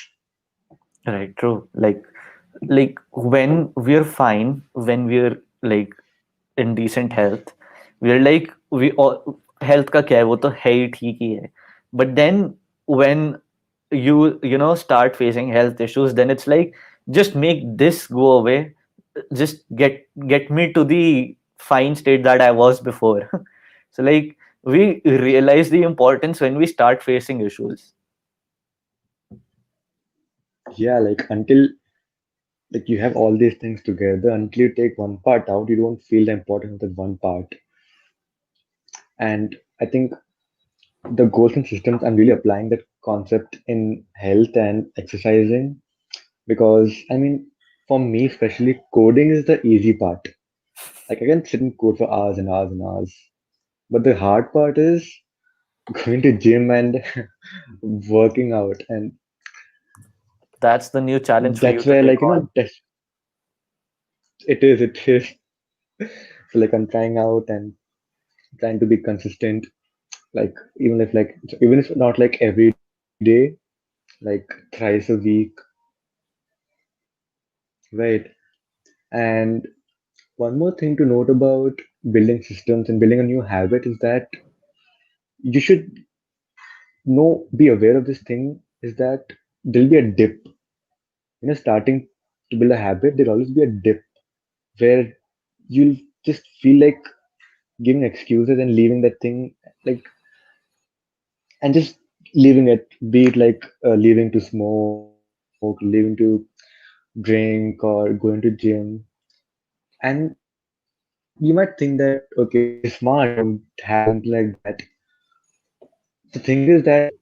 [SPEAKER 1] Right, true. Like when we're fine, when we're like in decent health, we're like we all health का क्या है वो तो है ही ठीक ही है. But then when you know start facing health issues, then it's like just make this go away, just get me to the fine state that I was before. So like we realize the importance when we start facing issues.
[SPEAKER 2] Yeah, like until like you have all these things together, until you take one part out, you don't feel the importance of that one part. And I think the goals and systems, I'm really applying that concept in health and exercising, because I mean, for me especially, coding is the easy part. Like I can sit and code for hours and hours and hours. But the hard part is going to gym and working out, and
[SPEAKER 1] That's the new challenge for you
[SPEAKER 2] that's
[SPEAKER 1] to
[SPEAKER 2] where
[SPEAKER 1] take
[SPEAKER 2] like
[SPEAKER 1] on.
[SPEAKER 2] it is. So like I'm trying out and trying to be consistent. Like even if not like every day, like thrice a week, right? And one more thing to note about building systems and building a new habit is that you should be aware of this thing, is that there'll be a dip. Starting to build a habit, there'll always be a dip where you'll just feel like giving excuses and leaving that thing, like, and just leaving it, be it like leaving to smoke, leaving to drink, or going to gym. And you might think that, okay, you're smart, you don't have something like that. The thing is that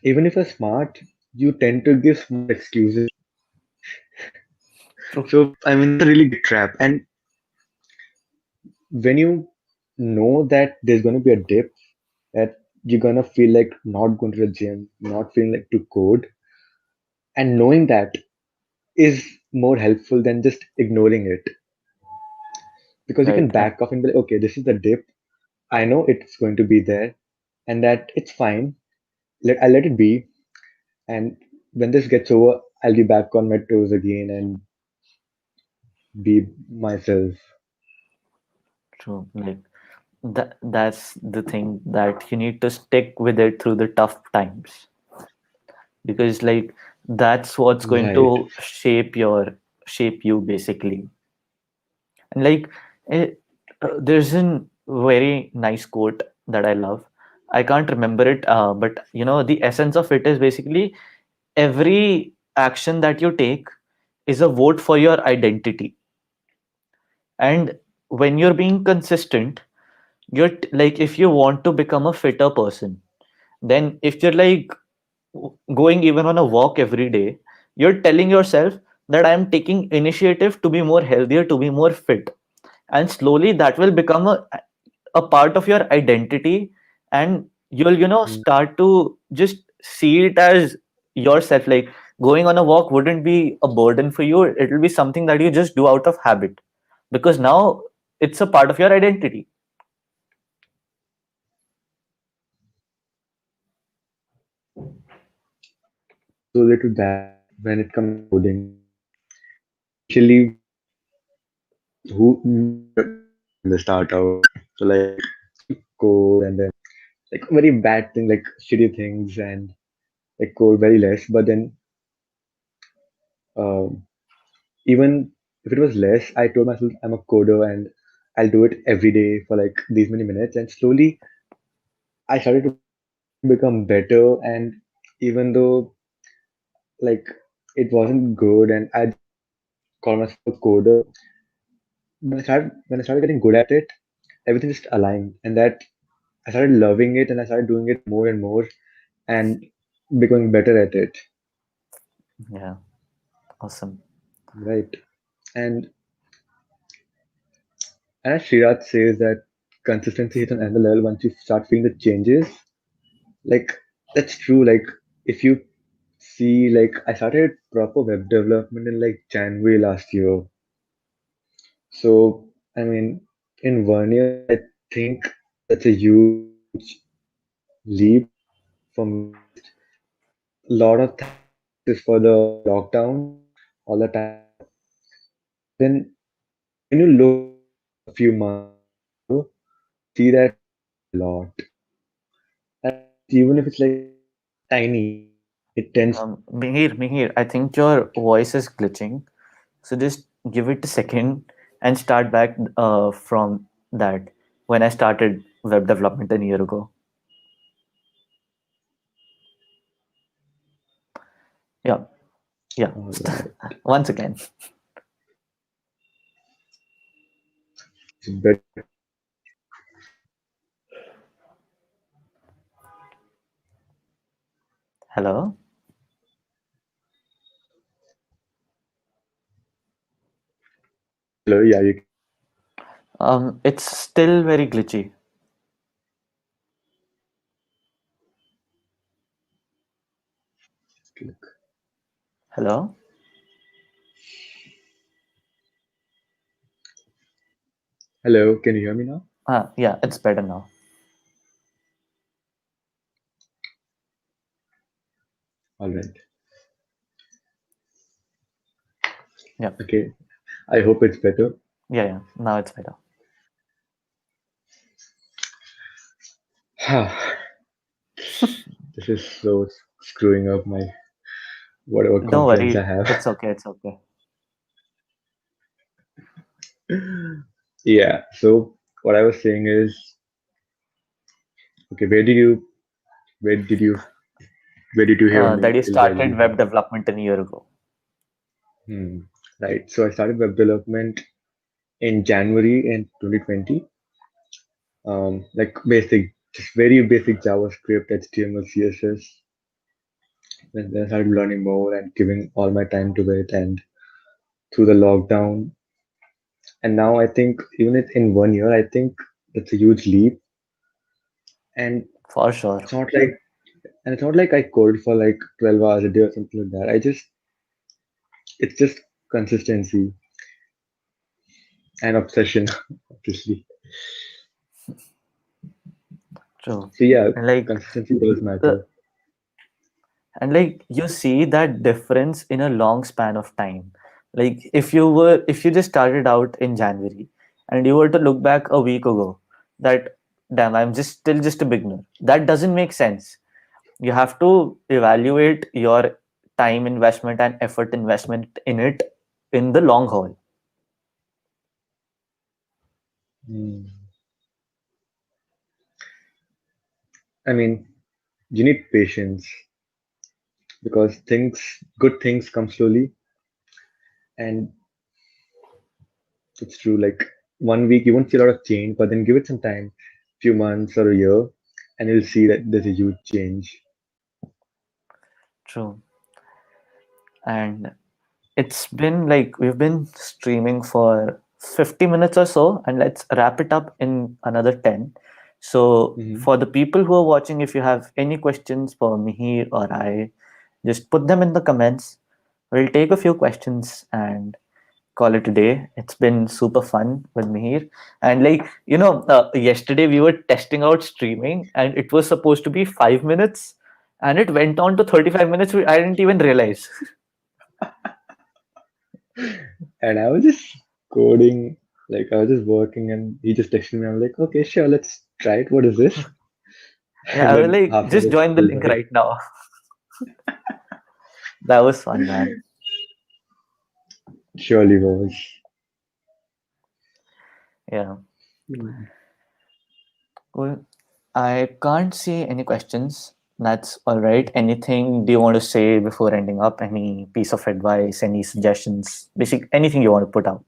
[SPEAKER 2] even if you're smart, you tend to give smart excuses.
[SPEAKER 1] True.
[SPEAKER 2] So, I mean, that's a really big trap. And when you know that there's going to be a dip, that you're going to feel like not going to the gym, not feeling like to code, and knowing that is more helpful than just ignoring it, because you
[SPEAKER 1] Right,
[SPEAKER 2] can
[SPEAKER 1] right.
[SPEAKER 2] back off and be like, okay, this is the dip. I know it's going to be there, and that it's fine. I let it be, and when this gets over, I'll be back on my toes again and be myself.
[SPEAKER 1] True. Like that's the thing that you need to stick with it through the tough times, because like that's what's going
[SPEAKER 2] Right.
[SPEAKER 1] to shape you basically. And like there's a very nice quote that I love. I can't remember it, but you know the essence of it is basically every action that you take is a vote for your identity. And when you're being consistent, like if you want to become a fitter person, then if you're like going even on a walk every day, you're telling yourself that I'm taking initiative to be more healthier, to be more fit. And slowly that will become a part of your identity, and you'll start to just see it as yourself. Like going on a walk wouldn't be a burden for you, it will be something that you just do out of habit, because now it's a part of your identity.
[SPEAKER 2] I can also relate to that when it comes to coding. Initially, who nobody wants to learn the start out. So like you code and then like very bad thing, like shitty things, and like code very less. But then um, even if it was less, I told myself I'm a coder and I'll do it every day for like these many minutes. And slowly I started to become better. And even though like it wasn't good and I just call myself a coder, when I started getting good at it, everything just aligned, and that I started loving it and I started doing it more and more and becoming better at it.
[SPEAKER 1] Yeah, awesome.
[SPEAKER 2] Right. And as Shiraz says that consistency hits an another level once you start feeling the changes. Like that's true. Like if you see, like I started proper web development in like January last year. So I mean, in 1 year, I think that's a huge leap for me. At least a lot of thanks is for the lockdown all the time. But then when you look back a few months ago, you see that we changed a lot. At least even if it's like tiny, it tends to.
[SPEAKER 1] Mihir, I think your voice is glitching. So just give it a second and start back from that when I started web development a year ago. Yeah, yeah.
[SPEAKER 2] All right.
[SPEAKER 1] Once again.
[SPEAKER 2] It's better now.
[SPEAKER 1] Hello.
[SPEAKER 2] Hello, yeah, you can hear me now.
[SPEAKER 1] It's still very glitchy.
[SPEAKER 2] Look.
[SPEAKER 1] Hello.
[SPEAKER 2] Hello, can you hear me now?
[SPEAKER 1] Yeah, it's better now.
[SPEAKER 2] All right.
[SPEAKER 1] Yeah,
[SPEAKER 2] Okay. I hope it's better.
[SPEAKER 1] yeah. Now it's better.
[SPEAKER 2] This is so screwing up my whatever
[SPEAKER 1] Don't
[SPEAKER 2] confidence I
[SPEAKER 1] worry.
[SPEAKER 2] have.
[SPEAKER 1] It's okay. It's okay.
[SPEAKER 2] Yeah. So what I was saying is, okay, where did you where did you hear me
[SPEAKER 1] That you
[SPEAKER 2] till where did
[SPEAKER 1] started
[SPEAKER 2] you hear
[SPEAKER 1] web
[SPEAKER 2] me?
[SPEAKER 1] development a year ago.
[SPEAKER 2] Hmm. Right. So I started web development in January in 2020. Like basic, just very basic JavaScript, HTML, CSS. Then I started learning more and giving all my time to it. And through the lockdown, and now I think even in 1 year, I think that's a huge leap. And
[SPEAKER 1] For sure.
[SPEAKER 2] it's not like it's not like I code for like 12 hours a day or something like that. It's just consistency and obsession, obviously.
[SPEAKER 1] True.
[SPEAKER 2] So yeah,
[SPEAKER 1] And like
[SPEAKER 2] consistency does
[SPEAKER 1] the
[SPEAKER 2] matter.
[SPEAKER 1] and like you see that difference in a long span of time. Like if you just started out in January and you were to look back a week ago, that damn, I'm just still just a beginner. That doesn't make sense. You have to evaluate your time investment and effort investment in it in the long haul.
[SPEAKER 2] Hmm. I mean, you need patience because good things come slowly, and it's true. Like 1 week, you won't see a lot of change, but then give it some time, few months or a year, and you'll see that there's a huge change.
[SPEAKER 1] True. And it's been like we've been streaming for 50 minutes or so, and let's wrap it up in another 10. So,
[SPEAKER 2] Hmm.
[SPEAKER 1] for the people who are watching, if you have any questions for Mihir or I, just put them in the comments. We'll take a few questions and call it a day. It's been super fun with Mihir. And, like, yesterday we were testing out streaming, and it was supposed to be 5 minutes, and it went on to 35 minutes. I didn't even realize.
[SPEAKER 2] And I was just coding, like I was just working, and he just texted me. I'm like, okay, sure, let's try it. What is this?
[SPEAKER 1] Yeah,
[SPEAKER 2] And
[SPEAKER 1] I was
[SPEAKER 2] then
[SPEAKER 1] like,
[SPEAKER 2] half an
[SPEAKER 1] just
[SPEAKER 2] hour
[SPEAKER 1] join the
[SPEAKER 2] flew
[SPEAKER 1] link
[SPEAKER 2] by.
[SPEAKER 1] right now. That was fun, man.
[SPEAKER 2] Surely was.
[SPEAKER 1] Yeah.
[SPEAKER 2] Hmm.
[SPEAKER 1] Cool. I can't see any questions. That's all right. Anything do you want to say before ending up? Any piece of advice, any suggestions, basic anything you want to put out?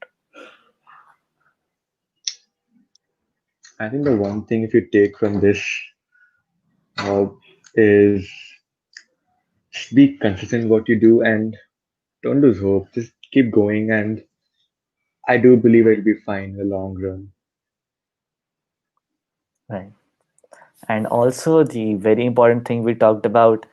[SPEAKER 2] I think the one thing if you take from this uh, is just be consistent in what you do and don't lose hope. Just keep going, and I do believe it'll be fine in the long run.
[SPEAKER 1] Right. And also the very important thing we talked about,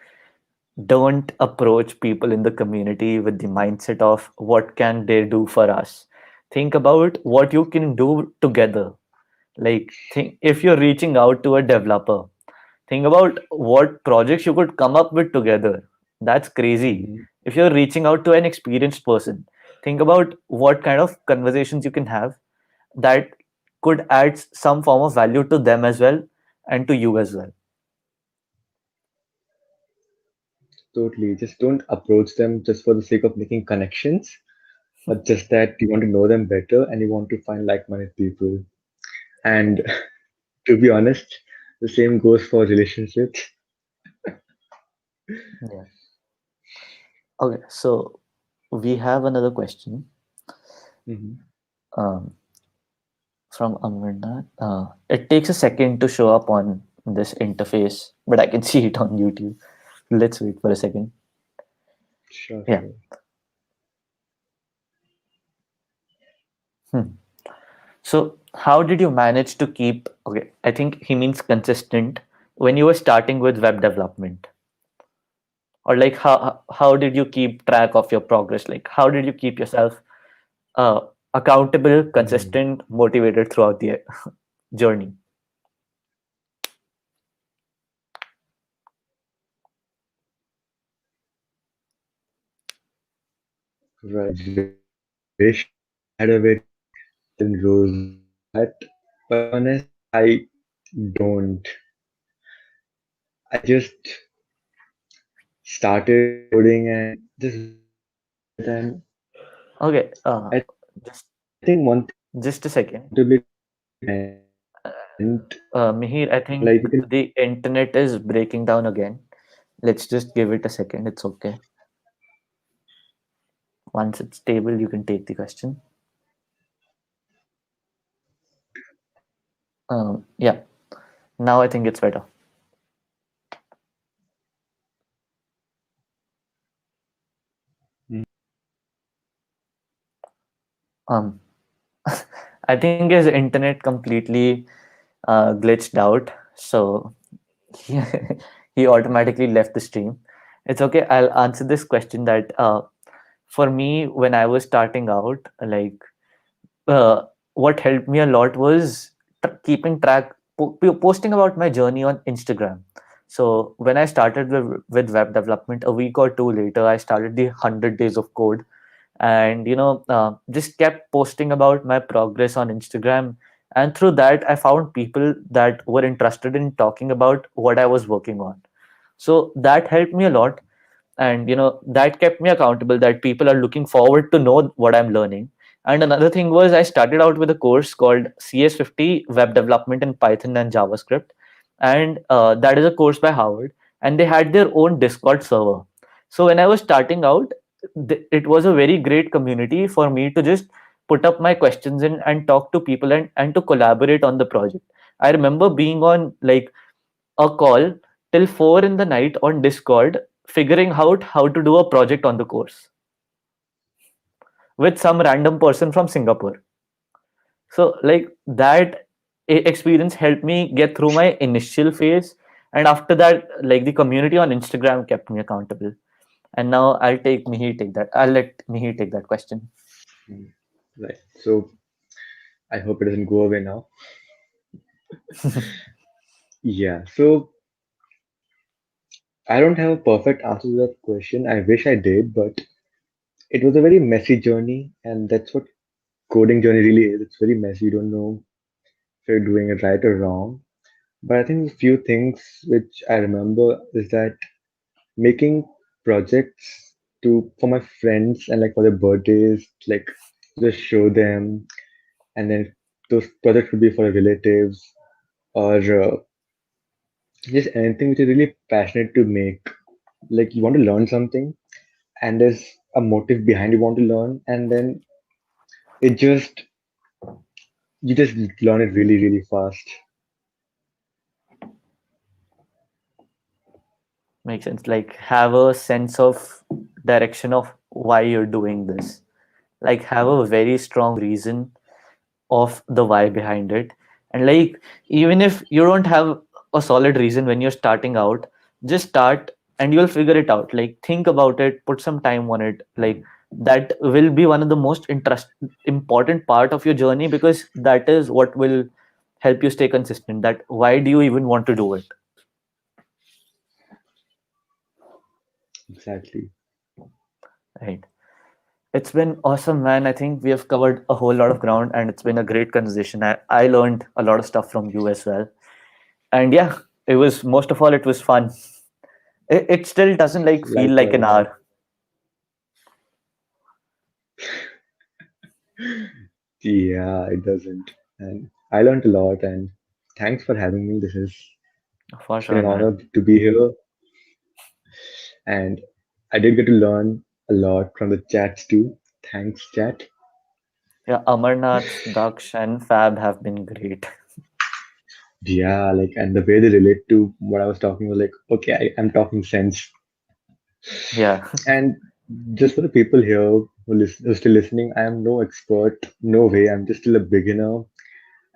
[SPEAKER 1] don't approach people in the community with the mindset of what can they do for us. Think about what you can do together. Like, think if you're reaching out to a developer, think about what projects you could come up with together. That's crazy.
[SPEAKER 2] Mhm.
[SPEAKER 1] If you're reaching out to an experienced person, think about what kind of conversations you can have that could add some form of value to them as well and to you as well.
[SPEAKER 2] Totally. Just don't approach them just for the sake of making connections, but just that you want to know them better and you want to find like-minded people. And to be honest, the same goes for relationships.
[SPEAKER 1] Yeah. Okay, so we have another question
[SPEAKER 2] Mhm.
[SPEAKER 1] um, from Amarnath. It takes a second to show up on this interface, but I can see it on YouTube. Let's wait for a second.
[SPEAKER 2] Sure,
[SPEAKER 1] Yeah.
[SPEAKER 2] sure.
[SPEAKER 1] Hmm. So, how did you manage to keep? Okay, I think he means consistent when you were starting with web development, or like how did you keep track of your progress? Like, how did you keep yourself uh, accountable,
[SPEAKER 2] Mhm.
[SPEAKER 1] consistent, motivated throughout the journey?
[SPEAKER 2] Right. Wish I had a very certain rules for that, but to be honest, I don't. I just started coding and just went with it. And
[SPEAKER 1] Okay,
[SPEAKER 2] I think
[SPEAKER 1] just
[SPEAKER 2] I think one thing I
[SPEAKER 1] just a
[SPEAKER 2] kept
[SPEAKER 1] second.
[SPEAKER 2] accountability meant
[SPEAKER 1] Mihir, I think
[SPEAKER 2] like you can.
[SPEAKER 1] the internet is breaking down again. Let's just give it a second. It's okay. Once it's stable, you can take the question. Yeah, now I think it's better. Um, I think his internet completely glitched out, so he, he automatically left the stream. It's okay. I'll answer this question that for me, when I was starting out, like uh, what helped me a lot was keeping track, posting about my journey on Instagram. So when I started with web development, a week or two later, I started the 100 days of code, and just kept posting about my progress on Instagram. And through that, I found people that were interested in talking about what I was working on. So that helped me a lot, and that kept me accountable that people are looking forward to know what I'm learning. And another thing was I started out with a course called CS50 Web Development in Python and JavaScript, and that is a course by Harvard, and they had their own Discord server. So when I was starting out, it was a very great community for me to just put up my questions in and talk to people, and to collaborate on the project. I remember being on like a call till 4 in the night on Discord, figuring out how to do a project on the course with some random person from Singapore. So, like that experience helped me get through my initial phase. And after that, like the community on Instagram kept me accountable. And now I'll let Mihir take that question.
[SPEAKER 2] Mm, right. So I hope it doesn't go away now. Yeah. So I don't have a perfect answer to that question. I wish I did, but it was a very messy journey, and that's what coding journey really is. It's very messy. You don't know if you're doing it right or wrong. But I think a few things which I remember is that making projects to for my friends and like for their birthdays, like just show them, and then those projects could be for relatives or just anything which is really passionate to make. Like you want to learn something, and there's a motive behind you want to learn, and then it just you just learn it really really fast.
[SPEAKER 1] Makes sense. Like have a sense of direction of why you're doing this. Like have a very strong reason of the why behind it. And like even if you don't have a solid reason when you're starting out, just start and you'll figure it out. Like think about it, put some time on it. Like that will be one of the most important part of your journey, because that is what will help you stay consistent. That why do you even want to do it,
[SPEAKER 2] Exactly.
[SPEAKER 1] right? It's been awesome, man. I think we have covered a whole lot of ground, and it's been a great conversation. I learned a lot of stuff from you as well. And yeah, it was, most of all, it was fun. It still doesn't like feel like an
[SPEAKER 2] Likewise.
[SPEAKER 1] hour.
[SPEAKER 2] Yeah, it doesn't. And I learned a lot, and thanks for having me.
[SPEAKER 1] For
[SPEAKER 2] It's been
[SPEAKER 1] sure,
[SPEAKER 2] an
[SPEAKER 1] man.
[SPEAKER 2] honor to be here, and I did get to learn a lot from the chats too. Thanks, chat.
[SPEAKER 1] Yeah, Amarnath, Daksh, and Fab have been great.
[SPEAKER 2] Yeah, like, and the way they relate to what I was talking was like, okay, I'm talking sense.
[SPEAKER 1] Yeah,
[SPEAKER 2] And just for the people here who are still listening, I am no expert, no way. I'm just still a beginner,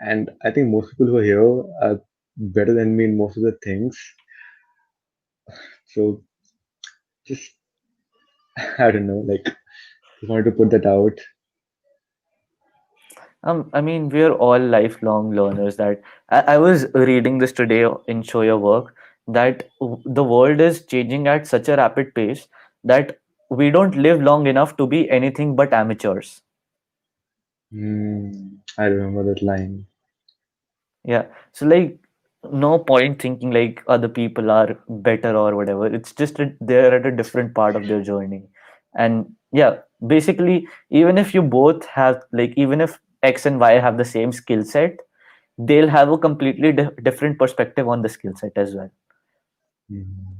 [SPEAKER 2] and I think most people who are here are better than me in most of the things. So just I don't know, like, just wanted to put that out.
[SPEAKER 1] I mean, we're all lifelong learners. That I was reading this today in Show Your Work, that the world is changing at such a rapid pace that we don't live long enough to be anything but amateurs.
[SPEAKER 2] I remember that line.
[SPEAKER 1] Yeah. So like, no point thinking like other people are better or whatever. It's just that they're at a different part of their journey. And yeah, basically, even if you both have like, even if X and Y have the same skill set, they'll have a completely different perspective on the skill set as well.
[SPEAKER 2] Mm,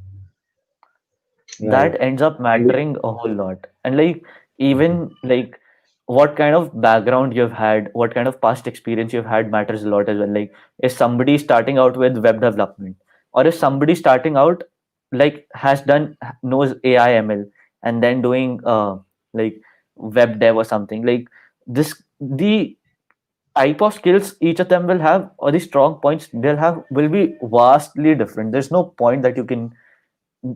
[SPEAKER 1] That
[SPEAKER 2] right.
[SPEAKER 1] ends up
[SPEAKER 2] And
[SPEAKER 1] mattering a whole lot. And like, even like what kind of background you've had, what kind of past experience you've had matters a lot as well. Like, is somebody starting out with web development, or is somebody starting out like has done, knows AI ML, and then doing like web dev or something like this, the type of skills each of them will have, or the strong points they'll have, will be vastly different. There's no point that you can,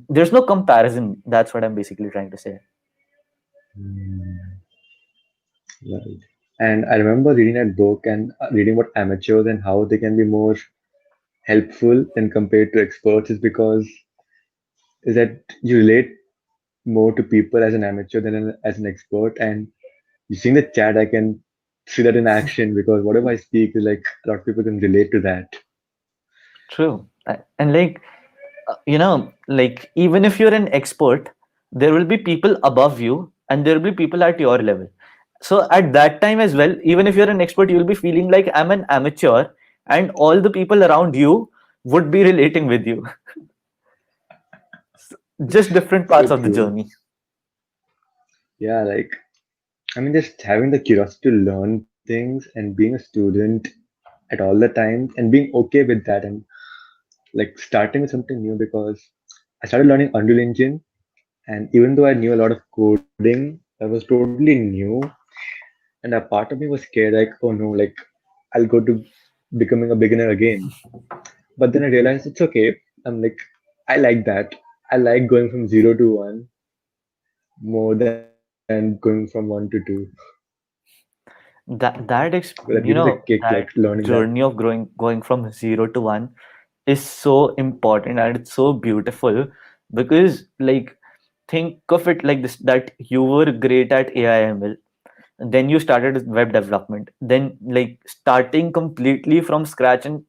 [SPEAKER 1] there's no comparison. That's what I'm basically trying to say.
[SPEAKER 2] mm, right. And I remember reading that book and reading about amateurs and how they can be more helpful than compared to experts is because is that you relate more to people as an amateur than as an expert. And you see in the chat, I can see that in action because whatever I speak is like a lot of people can relate to that.
[SPEAKER 1] True. And like, like even if you're an expert, there will be people above you and there will be people at your level. So at that time as well, even if you're an expert, you'll be feeling like I'm an amateur, and all the people around you would be relating with you. Just different
[SPEAKER 2] So
[SPEAKER 1] parts of the
[SPEAKER 2] true.
[SPEAKER 1] journey.
[SPEAKER 2] Yeah, like I mean, just having the curiosity to learn things and being a student at all the times and being okay with that and like starting with something new because I started learning Unreal Engine and even though I knew a lot of coding, that was totally new and a part of me was scared like, oh no, like I'll go to becoming a beginner again. But then I realized it's okay. I'm like, I like that. I like going from zero to one more than going from one to two.
[SPEAKER 1] That
[SPEAKER 2] That gives me a kick, like
[SPEAKER 1] that
[SPEAKER 2] learning that.
[SPEAKER 1] journey of going from 0 to 1 is so important, and it's so beautiful, because like, think of it like this, that you were great at AIML, then you started with web development, then like starting completely from scratch, and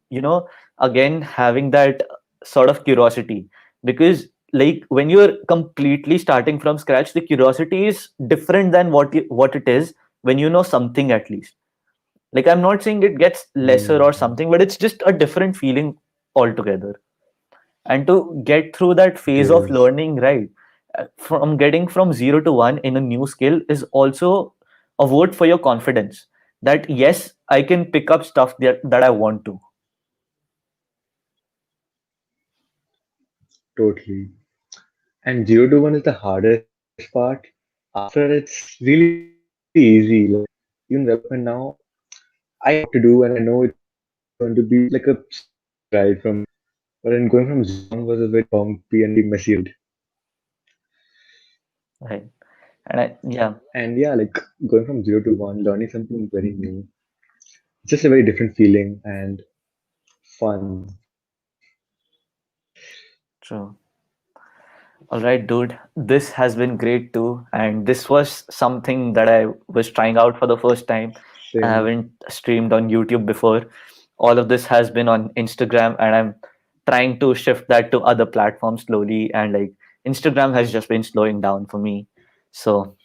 [SPEAKER 1] again having that sort of curiosity, because like when you're completely starting from scratch, the curiosity is different than what it is when you know something at least. Like, I'm not saying it gets lesser or
[SPEAKER 2] Hmm,
[SPEAKER 1] something, but it's just a different feeling altogether. And to get through that
[SPEAKER 2] it
[SPEAKER 1] phase of
[SPEAKER 2] is
[SPEAKER 1] learning, right, from getting from 0 to 1 in a new skill is also a vote for your confidence, that yes, I can pick up stuff that I want to.
[SPEAKER 2] totally. And zero to one is the hardest part. After that, it's really easy. Like even development now, I know what to do and I know it's going to be like a smooth ride from there. But then going from 0 to 1 was a very bumpy and very messy ride.
[SPEAKER 1] Right. And yeah,
[SPEAKER 2] And yeah, like going from 0 to 1, learning something very new. It's just a very different feeling. And fun.
[SPEAKER 1] True. All right, dude. This has been great too. And this was something that I was trying out for the first time. I
[SPEAKER 2] Same.
[SPEAKER 1] haven't streamed on YouTube before. All of this has been on Instagram, and I'm trying to shift that to other platforms slowly. And like Instagram has just been slowing down for me. So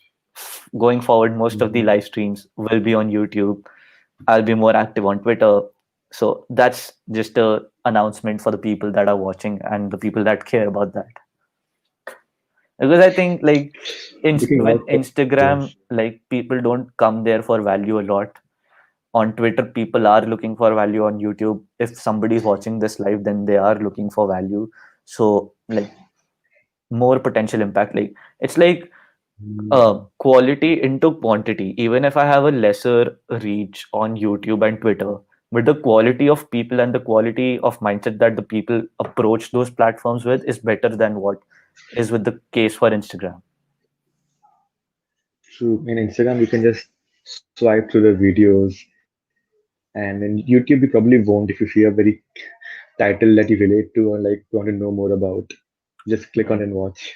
[SPEAKER 1] going forward, most of the
[SPEAKER 2] Hmm.
[SPEAKER 1] live streams will be on YouTube. I'll be more active on Twitter. So that's just a announcement for the people that are watching and the people that care about that, because I think like
[SPEAKER 2] Looking
[SPEAKER 1] with
[SPEAKER 2] out for it.
[SPEAKER 1] Instagram, like people don't come there for value a lot. On Twitter, people are looking for value. On YouTube, if somebody is watching this live, then they are looking for value. So like more potential impact. Like it's like
[SPEAKER 2] Hmm.
[SPEAKER 1] quality into quantity. Even if I have a lesser reach on YouTube and Twitter, but the quality of people and the quality of mindset that the people approach those platforms with is better than what is with the case for Instagram.
[SPEAKER 2] True. In Instagram, you can just swipe through the videos, and in YouTube, you probably won't if you see a very title that you relate to or like want to know more about. Just click on
[SPEAKER 1] Right.
[SPEAKER 2] and watch.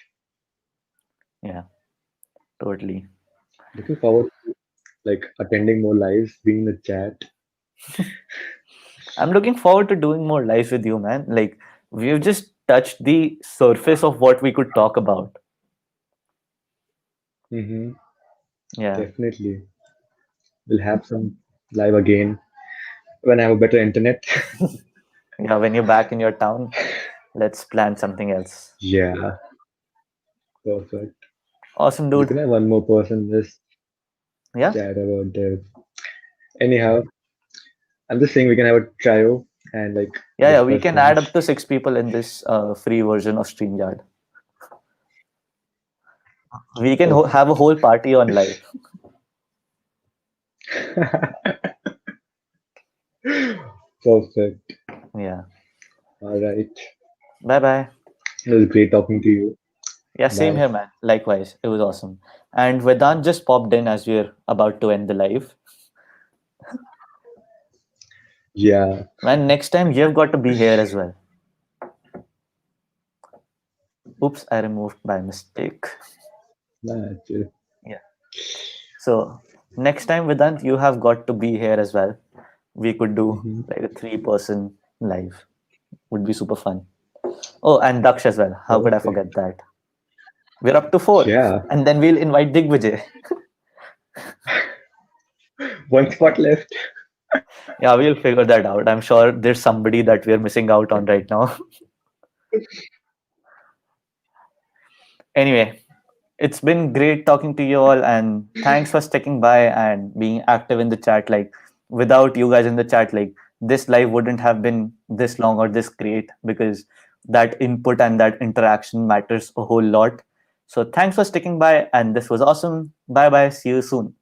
[SPEAKER 1] Yeah, totally.
[SPEAKER 2] Looking forward to like attending more lives, being in the chat.
[SPEAKER 1] I'm looking forward to doing more lives with you, man. Like, we've just touched the surface of what we could talk about.
[SPEAKER 2] Hmm.
[SPEAKER 1] Yeah.
[SPEAKER 2] Definitely. We'll have some live again when I have a better internet.
[SPEAKER 1] Yeah, when you're back in your town, let's plan something else.
[SPEAKER 2] Yeah, perfect.
[SPEAKER 1] Awesome,
[SPEAKER 2] We
[SPEAKER 1] dude.
[SPEAKER 2] can have one more person just
[SPEAKER 1] Yeah.
[SPEAKER 2] chat about this. Anyhow, I'm just saying we can have a trio and like
[SPEAKER 1] Yeah, yeah. We
[SPEAKER 2] discuss
[SPEAKER 1] can add
[SPEAKER 2] things.
[SPEAKER 1] up to 6 people in this free version of StreamYard. We can
[SPEAKER 2] Perfect.
[SPEAKER 1] have a whole party on live.
[SPEAKER 2] Perfect.
[SPEAKER 1] Yeah.
[SPEAKER 2] All right.
[SPEAKER 1] Bye bye.
[SPEAKER 2] It was great talking to you.
[SPEAKER 1] Yeah, same
[SPEAKER 2] Bye.
[SPEAKER 1] here, man. Likewise. It was awesome. And Vedant just popped in as we're about to end the live.
[SPEAKER 2] Yeah.
[SPEAKER 1] Man, next time you've got to be here as well. Oops, I removed by mistake.
[SPEAKER 2] Nah, chill.
[SPEAKER 1] Yeah. So next time, Vedant, you have got to be here as well. We could do
[SPEAKER 2] Hmm.
[SPEAKER 1] like a 3-person live. Would be super fun. Oh, and Daksh as well. How could I forget
[SPEAKER 2] Perfect.
[SPEAKER 1] that? We're up to 4.
[SPEAKER 2] Yeah.
[SPEAKER 1] And then we'll invite Digvijay.
[SPEAKER 2] One spot left.
[SPEAKER 1] Yeah, we'll figure that out. I'm sure there's somebody that we're missing out on right now. Anyway, it's been great talking to you all, and thanks for sticking by and being active in the chat. Like, without you guys in the chat, like, this live wouldn't have been this long or this great, because that input and that interaction matters a whole lot. So thanks for sticking by, and this was awesome. Bye bye. See you soon.